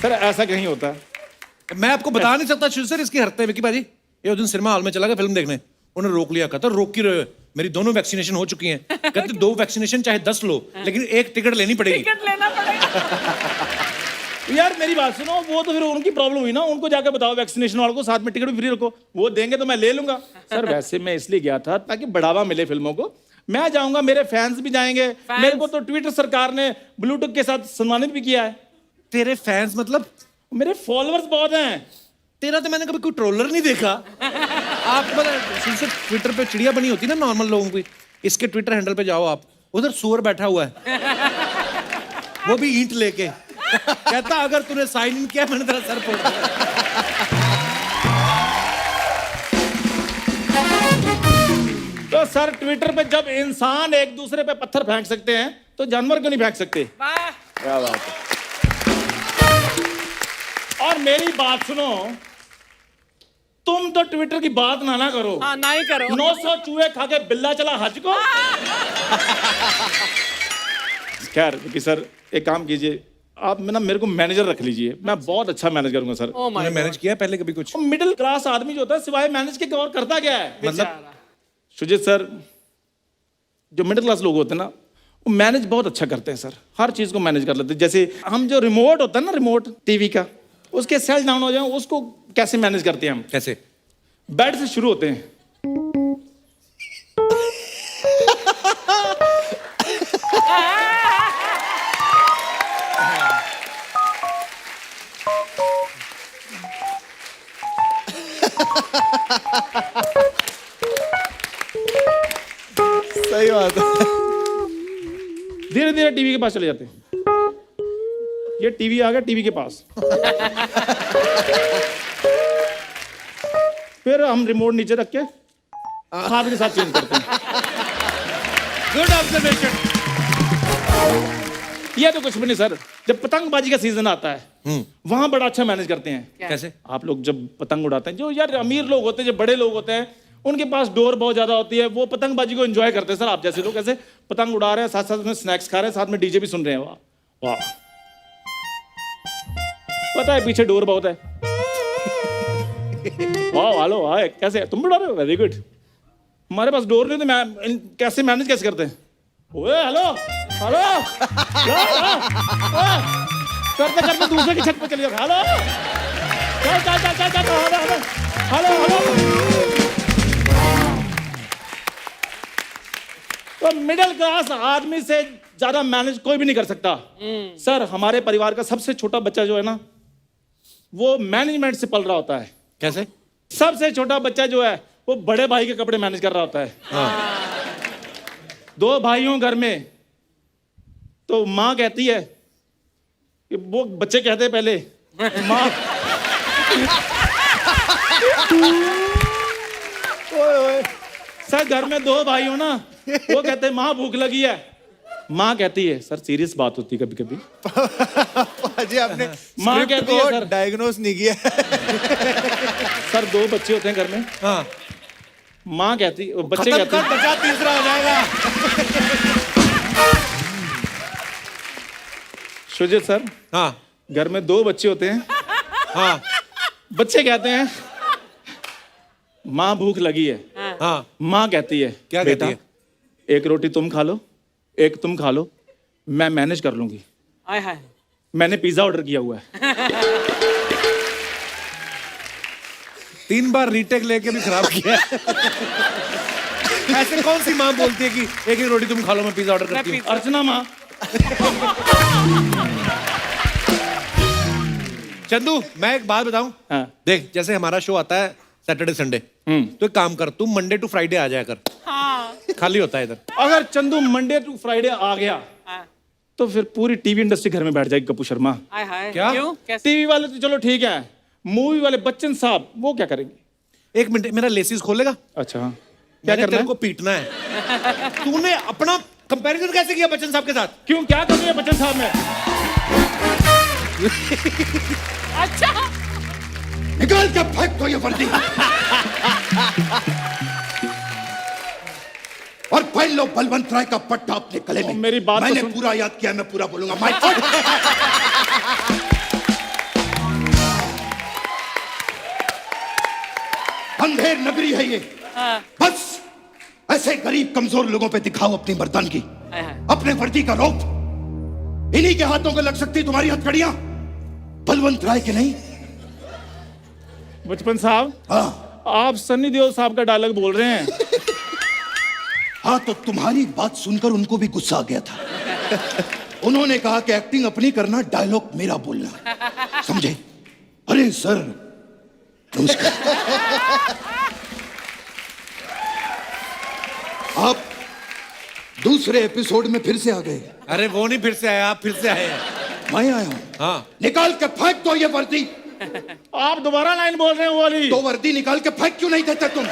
Speaker 12: सर ऐसा कहीं होता है?
Speaker 2: मैं आपको बता नहीं सकता सर इसकी हरकतें हैं विकी भाजी। ये उस दिन सिनेमा हॉल में चला गया फिल्म देखने, उन्होंने रोक लिया, कहता रोक क्यों रहे हो? मेरी दोनों वैक्सीनेशन हो चुकी हैं। कहते 2 वैक्सीनेशन चाहे 10 लो, लेकिन 1 टिकट लेनी पड़ेगी।
Speaker 3: टिकट लेना पड़ेगा।
Speaker 12: यार मेरी बात सुनो, वो तो फिर उनकी प्रॉब्लम हुई ना, उनको जाकर बताओ वैक्सीनेशन वालों को साथ में टिकट भी फ्री रखो, वो देंगे तो मैं ले लूंगा। सर वैसे मैं इसलिए गया था ताकि बढ़ावा मिले फिल्मों को। मैं जाऊंगा, मेरे फैंस भी जाएंगे। मेरे को तो ट्विटर सरकार ने ब्लूटूथ के साथ सम्मानित भी किया है।
Speaker 2: तेरे फैंस मतलब?
Speaker 12: मेरे फॉलोअर्स बहुत हैं।
Speaker 2: तेरा तो मैंने कभी कोई ट्रोलर नहीं देखा। आपको पता है ट्विटर पे चिड़िया बनी होती है ना नॉर्मल लोगों की, इसके ट्विटर हैंडल पे जाओ आप, उधर सुअर बैठा हुआ है, वो भी ईंट लेके कहता अगर तूने साइन इन किया मैंने तेरा सर फोड़ दिया।
Speaker 12: तो सर ट्विटर पे जब इंसान एक दूसरे पे पत्थर फेंक सकते हैं तो जानवर क्यों नहीं फेंक सकते? क्या बात है। और मेरी बात सुनो, तुम तो ट्विटर की बात ना करो।
Speaker 3: हाँ, ना ही करो।
Speaker 12: 900 चूहे खा के बिल्ला चला हज को। खैर विकी सर एक काम कीजिए, आप ना मेरे को मैनेजर रख लीजिए, मैं बहुत अच्छा मैनेज करूंगा सर।
Speaker 2: मैंने मैनेज किया पहले कभी कुछ?
Speaker 12: मिडिल क्लास आदमी जो होता है सिवाय मैनेज के और करता क्या है? मतलब सुजीत सर, जो मिडिल क्लास लोग होते हैं ना वो मैनेज बहुत अच्छा करते हैं सर, हर चीज को मैनेज कर लेते हैं। जैसे हम जो रिमोट होता है ना, रिमोट टीवी का, उसके सेल डाउन हो जाए उसको कैसे मैनेज करते हैं हम?
Speaker 2: कैसे?
Speaker 12: बेड से शुरू होते हैं।
Speaker 4: सही बात है।
Speaker 12: धीरे धीरे टीवी के पास चले जाते हैं। ये टीवी आ गया टीवी के पास। फिर हम रिमोट नीचे रख के हाथ के साथ चेंज करते हैं।
Speaker 2: Good observation.
Speaker 12: ये तो कुछ भी नहीं सर, जब पतंगबाजी का सीजन आता है वहां बड़ा अच्छा मैनेज करते हैं।
Speaker 2: कैसे?
Speaker 12: आप लोग जब पतंग उड़ाते हैं, जो यार अमीर लोग होते हैं, जो बड़े लोग होते हैं, उनके पास डोर बहुत ज्यादा होती है, वो पतंगबाजी को एंजॉय करते हैं सर। आप जैसे लोग ऐसे पतंग उड़ा रहे हैं, साथ साथ में स्नैक्स खा रहे हैं, साथ में डीजे भी सुन रहे हैं। वाह वाह। पता है पीछे डोर बहुत है। वाह हेलो वाह, कैसे तुम उड़ा रहे हो? Very good. हमारे पास डोर नहीं, तो मैं कैसे मैनेज कैसे करते हैं? ओए हेलो हेलो करते करते दूसरे की छत पे चले जाओ। हेलो चल चल चल चल चल हेलो हेलो। तो मिडिल क्लास आदमी से ज्यादा मैनेज कोई भी नहीं कर सकता। सर हमारे परिवार का सबसे छोटा बच्चा जो है ना, वो मैनेजमेंट से पल रहा होता है।
Speaker 2: कैसे?
Speaker 12: सबसे छोटा बच्चा जो है वो बड़े भाई के कपड़े मैनेज कर रहा होता है।
Speaker 2: हाँ।
Speaker 12: 2 भाइयों घर में, तो माँ कहती है कि वो बच्चे कहते हैं पहले माँ सर घर में 2 भाई हो ना, वो कहते हैं माँ भूख लगी है। माँ कहती है, सर सीरियस बात होती है कभी कभी।
Speaker 4: जी आपने
Speaker 12: माँ कहती है सर
Speaker 4: डायग्नोस नहीं किया।
Speaker 12: सर 2 बच्चे होते हैं घर में।
Speaker 2: हाँ।
Speaker 12: माँ कहती, बच्चे कहते हैं
Speaker 4: बचा तीसरा हो जाएगा।
Speaker 12: सुजीत सर,
Speaker 2: हाँ
Speaker 12: घर में 2 बच्चे होते हैं।
Speaker 2: हाँ।
Speaker 12: बच्चे कहते हैं माँ भूख लगी है।
Speaker 2: हाँ।
Speaker 12: माँ कहती है,
Speaker 2: क्या
Speaker 12: बेटा
Speaker 2: कहती
Speaker 12: एक रोटी तुम खा लो, एक तुम खा लो, मैं मैनेज कर लूंगी।
Speaker 3: आय हाय।
Speaker 12: मैंने पिज्जा ऑर्डर किया हुआ है।
Speaker 2: 3 बार रीटेक लेके भी खराब किया। ऐसे कौन सी माँ बोलती है कि एक एक रोटी तुम खा लो मैं पिज्जा ऑर्डर करती हूँ?
Speaker 12: अर्चना माँ।
Speaker 2: चंदू मैं एक बात बताऊं?
Speaker 12: हाँ।
Speaker 2: देख जैसे हमारा शो आता है सैटरडे संडे, तो एक काम कर, तू मंडे टू फ्राइडे आ जाया कर।
Speaker 3: हाँ।
Speaker 2: खाली होता है इधर।
Speaker 12: अगर चंदू मंडे टू फ्राइडे आ गया तो फिर पूरी टीवी इंडस्ट्री घर में बैठ जाएगी कपूर शर्मा।
Speaker 3: आय हाय।
Speaker 2: क्या?
Speaker 3: क्यों? कैसे?
Speaker 12: टीवी वाले तो चलो ठीक है, मूवी वाले बच्चन साहब वो क्या करेंगे?
Speaker 2: 1 मिनट, मेरा लेसिस खोलेगा?
Speaker 12: अच्छा
Speaker 2: क्या करना है? तेरे को पीटना है। तूने अपना कंपैरिजन कैसे किया बच्चन साहब के साथ?
Speaker 12: क्यों, क्या कमी है बच्चन साहब में?
Speaker 3: अच्छा
Speaker 10: निकाल के फेंक दो ये वर्दी और पहन लो बलवंत राय का पट्टा अपने गले में।
Speaker 12: मेरी बात तो
Speaker 10: मैंने
Speaker 12: सुन।
Speaker 10: पूरा याद किया, मैं पूरा बोलूंगा। माय गॉड, अंधेर नगरी है ये। बस ऐसे गरीब कमजोर लोगों पे दिखाओ अपनी मर्दानगी, अपने वर्दी का रौब। इन्हीं के हाथों को लग सकती तुम्हारी हथकड़ियां, बलवंत राय के नहीं।
Speaker 12: बचपन साहब,
Speaker 10: हाँ
Speaker 12: आप सन्नी देओल साहब का डायलॉग बोल रहे हैं।
Speaker 10: हाँ, तो तुम्हारी बात सुनकर उनको भी गुस्सा आ गया था। उन्होंने कहा कि एक्टिंग अपनी करना, डायलॉग मेरा बोलना, समझे? अरे सर नमस्कार। आप दूसरे एपिसोड में फिर से आ गए।
Speaker 2: अरे वो नहीं फिर से आए, आप फिर से आए हैं।
Speaker 10: मैं आया हूं।
Speaker 2: हाँ,
Speaker 10: निकाल के फेंक दो ये वर्दी।
Speaker 12: आप दोबारा लाइन बोल रहे हैं वो वाली।
Speaker 10: तो वर्दी निकाल के फेंक क्यों नहीं देते तुम?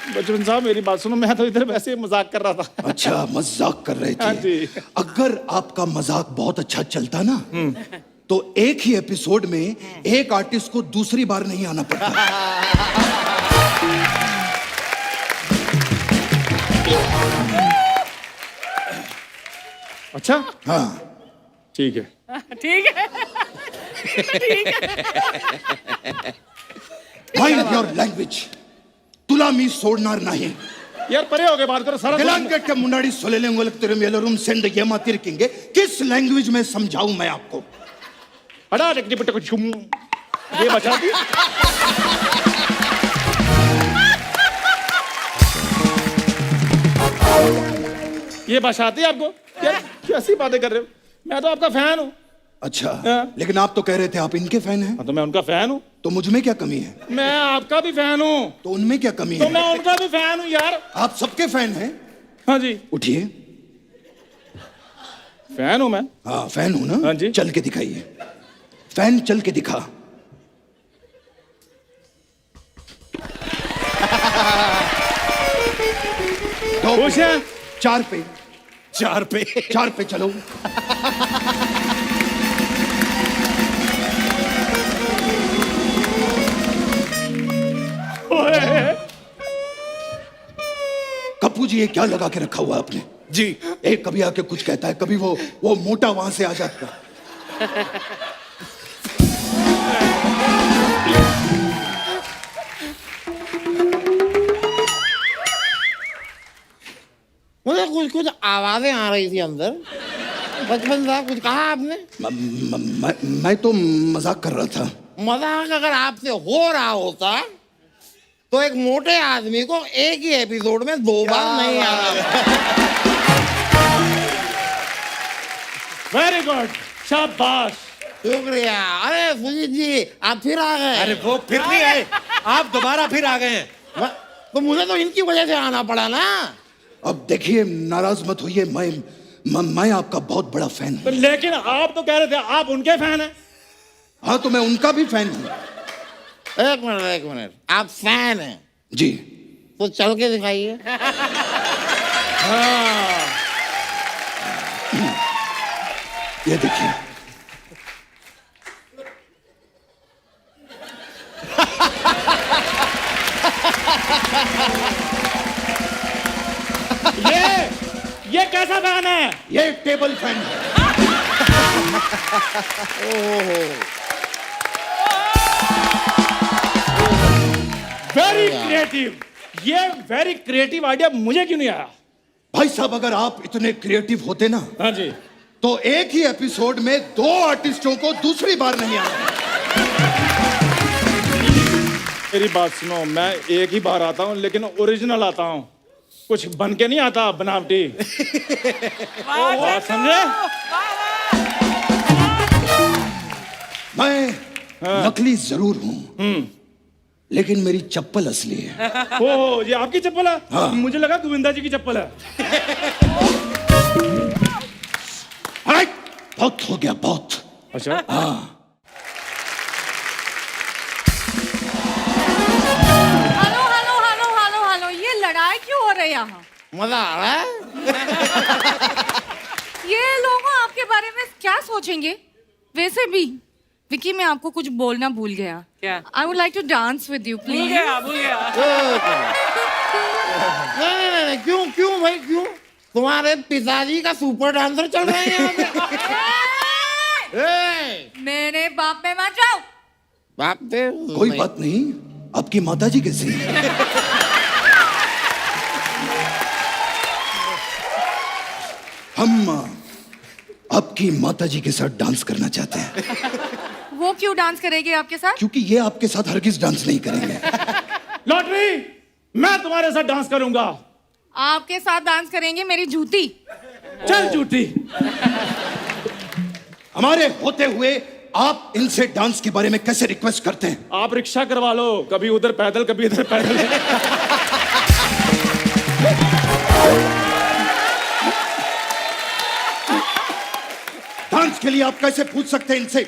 Speaker 12: बचपन साहब मेरी बात सुनो, मैं तो इधर वैसे ही मजाक कर रहा था।
Speaker 10: अच्छा, मजाक कर रहे
Speaker 12: हाँ
Speaker 10: थे।
Speaker 12: जी।
Speaker 10: अगर आपका मजाक बहुत अच्छा चलता ना, तो एक ही एपिसोड में एक आर्टिस्ट को दूसरी बार नहीं आना पड़ता।
Speaker 12: अच्छा,
Speaker 10: हाँ
Speaker 12: ठीक है।
Speaker 3: ठीक है
Speaker 10: माइंड योर लैंग्वेज। तुला मी सोडणार नाही.
Speaker 12: यार परे हो गए, बात करो सारा।
Speaker 10: तेलंगाना के मुंडाड़ी सोलेले उंगलक मेलरूम सेंड येमा तिरकिंगे। किस लैंग्वेज में समझाऊं मैं आपको?
Speaker 12: हटा टिकटी पिटको छुम, ये बचा दी। ये बचाती है आपको? यार कैसी बातें कर रहे हो? मैं तो आपका फैन हूँ।
Speaker 10: अच्छा,
Speaker 12: हाँ।
Speaker 10: लेकिन आप तो कह रहे थे आप इनके फैन हैं।
Speaker 12: हाँ, तो मैं उनका फैन हूँ।
Speaker 10: तो मुझ में क्या कमी है?
Speaker 12: मैं आपका भी फैन हूँ।
Speaker 10: तो उनमें क्या कमी
Speaker 12: तो
Speaker 10: है?
Speaker 12: मैं उनका भी फैन हूँ यार।
Speaker 10: आप सबके फैन हैं।
Speaker 12: हाँ जी,
Speaker 10: उठिए।
Speaker 12: फैन हूँ मैं।
Speaker 10: हाँ फैन हूं ना।
Speaker 12: हाँ जी।
Speaker 10: चल के दिखाइए, फैन चल के दिखा।
Speaker 12: खुश हैं?
Speaker 10: चार पे
Speaker 2: चार पे
Speaker 10: चलो। कप्पू जी, ये क्या लगा के रखा हुआ है आपने?
Speaker 2: जी।
Speaker 10: एक कभी आके कुछ कहता है, कभी वो मोटा वहां से आ जाता है।
Speaker 7: मुझे कुछ कुछ आवाजें आ रही थी अंदर। बचपन साहब, कुछ कहा आपने?
Speaker 10: मैं तो मजाक कर रहा था।
Speaker 7: मजाक अगर आपसे हो रहा होता तो एक मोटे आदमी को एक ही एपिसोड में 2 बार नहीं आना।
Speaker 12: वेरी गुड, शाबाश।
Speaker 7: शुक्रिया। अरे सुजीत जी, आप फिर आ गए।
Speaker 2: अरे वो फिर नहीं आए, आप दोबारा फिर आ गए हैं।
Speaker 7: तो मुझे तो इनकी वजह से आना पड़ा ना।
Speaker 10: अब देखिए, नाराज मत होइए, मैं आपका बहुत बड़ा फैन
Speaker 12: तो
Speaker 10: हूँ।
Speaker 12: लेकिन आप तो कह रहे थे आप उनके फैन हैं।
Speaker 10: हाँ, तो मैं उनका भी फैन हूँ।
Speaker 7: एक मिनट, आप फैन हैं
Speaker 10: जी।
Speaker 7: तो चल के दिखाइए।
Speaker 12: हाँ।
Speaker 10: ये देखिए।
Speaker 12: ये कैसा फैन है?
Speaker 10: ये टेबल फैन है।
Speaker 12: Very creative. ये वेरी क्रिएटिव आइडिया मुझे क्यों नहीं आया?
Speaker 10: भाई साहब, अगर आप इतने क्रिएटिव होते ना,
Speaker 12: हाँ जी,
Speaker 10: तो एक ही एपिसोड में 2 आर्टिस्टों को दूसरी बार नहीं आना।
Speaker 12: मेरी बात सुनो, मैं एक ही बार आता हूँ, लेकिन ओरिजिनल आता हूँ, कुछ बन के नहीं आता बनावटी। समझे?
Speaker 10: मैं नकली जरूर हूँ, लेकिन मेरी चप्पल असली है।
Speaker 12: ओ, ये आपकी चप्पल है?
Speaker 10: हाँ।
Speaker 12: मुझे लगा गोविंदा जी की चप्पल है।
Speaker 10: अरे, बहुत हो गया, बहुत।
Speaker 12: अच्छा,
Speaker 10: हाँ,
Speaker 6: हेलो, ये लड़ाई क्यों हो रही है यहाँ?
Speaker 7: मजा आ रहा है।
Speaker 6: ये लोग आपके बारे में क्या सोचेंगे? वैसे भी विकी, मैं आपको कुछ बोलना भूल गया।
Speaker 3: क्या?
Speaker 6: I would like to dance with you
Speaker 3: भूल
Speaker 6: प्लीज।
Speaker 3: गया, भूल गया।
Speaker 7: नहीं, क्यों क्यों भाई क्यों? तुम्हारे पिताजी का सुपर डांसर चल रहे हैं यहाँ पे।
Speaker 6: मेरे बाप पे मत जाओ।
Speaker 7: बाप पे
Speaker 10: कोई बात नहीं, आपकी माताजी कैसी है? हम आपकी माताजी के साथ डांस करना चाहते हैं,
Speaker 6: वो क्यों डांस करेगी आपके साथ?
Speaker 10: क्योंकि ये आपके साथ हरगिज डांस नहीं करेंगे।
Speaker 12: लॉटरी, मैं तुम्हारे साथ डांस करूंगा।
Speaker 6: आपके साथ डांस करेंगे मेरी जूती।
Speaker 12: चल झूठी।
Speaker 10: हमारे होते हुए आप इनसे डांस के बारे में कैसे रिक्वेस्ट करते हैं?
Speaker 12: आप रिक्शा करवा लो, कभी उधर पैदल कभी इधर पैदल।
Speaker 10: डांस के लिए आप कैसे पूछ सकते हैं इनसे?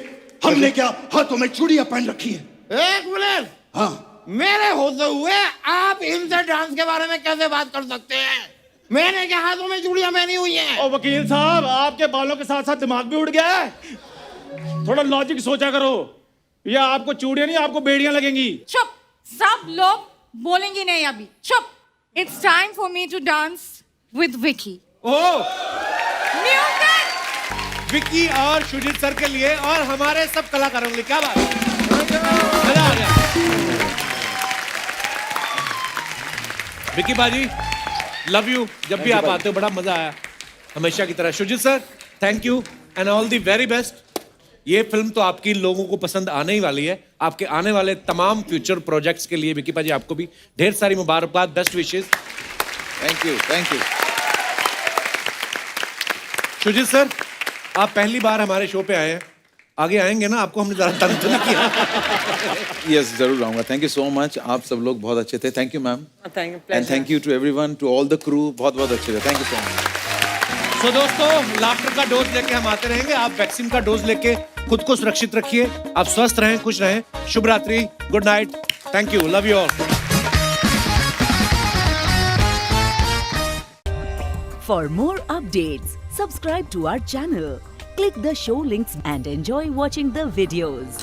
Speaker 10: हमने क्या हाथों में चूड़ियां पहन रखी है?
Speaker 7: एक मिनट,
Speaker 10: हाँ,
Speaker 7: मेरे होते हुए आप इनसे डांस के बारे में कैसे बात कर सकते हैं? मैंने क्या हाथों में चूड़ियां पहनी हुई हैं?
Speaker 12: ओ वकील साहब, आपके बालों के साथ साथ दिमाग भी उड़ गया है। थोड़ा लॉजिक सोचा करो, या आपको चूड़ियां नहीं आपको बेड़ियां लगेंगी।
Speaker 6: चुप, सब लोग बोलेंगे नहीं अभी। चुप। It's time for me to dance with Vicky.
Speaker 2: Oh,
Speaker 6: music.
Speaker 2: Vicky और शुजित सर के लिए और हमारे सब कलाकारों के लिए। क्या बात है, मजा आ गया। विक्की बाजी, लव यू। जब भी आप आते हो बड़ा मजा आया, हमेशा की तरह। Shoojit sir, thank you and all the very best. ये फिल्म तो आपकी लोगों को पसंद आने ही वाली है। आपके आने वाले तमाम फ्यूचर प्रोजेक्ट्स के लिए विक्की बाजी आपको भी ढेर सारी मुबारकबाद, best wishes.
Speaker 5: Thank you, thank you.
Speaker 2: Shoojit sir, आप पहली बार हमारे शो पे आए हैं, आगे आएंगे ना? आपको हमने जरा तंग तो नहीं किया?
Speaker 5: यस, जरूर आऊंगा। Thank you so much. आप सब लोग बहुत अच्छे थे। Thank you ma'am,
Speaker 3: thank you.
Speaker 5: And thank you to everyone, to all the crew. बहुत बहुत अच्छे थे। Thank you so much.
Speaker 2: So दोस्तों, लाफ्टर का डोज लेके हम आते रहेंगे। आप वैक्सीन का डोज लेके खुद को सुरक्षित रखिए। आप स्वस्थ रहें, खुश रहें। शुभ रात्रि, good night, thank you, love you all.
Speaker 1: For more updates, subscribe to our channel, click the show links and enjoy watching the videos.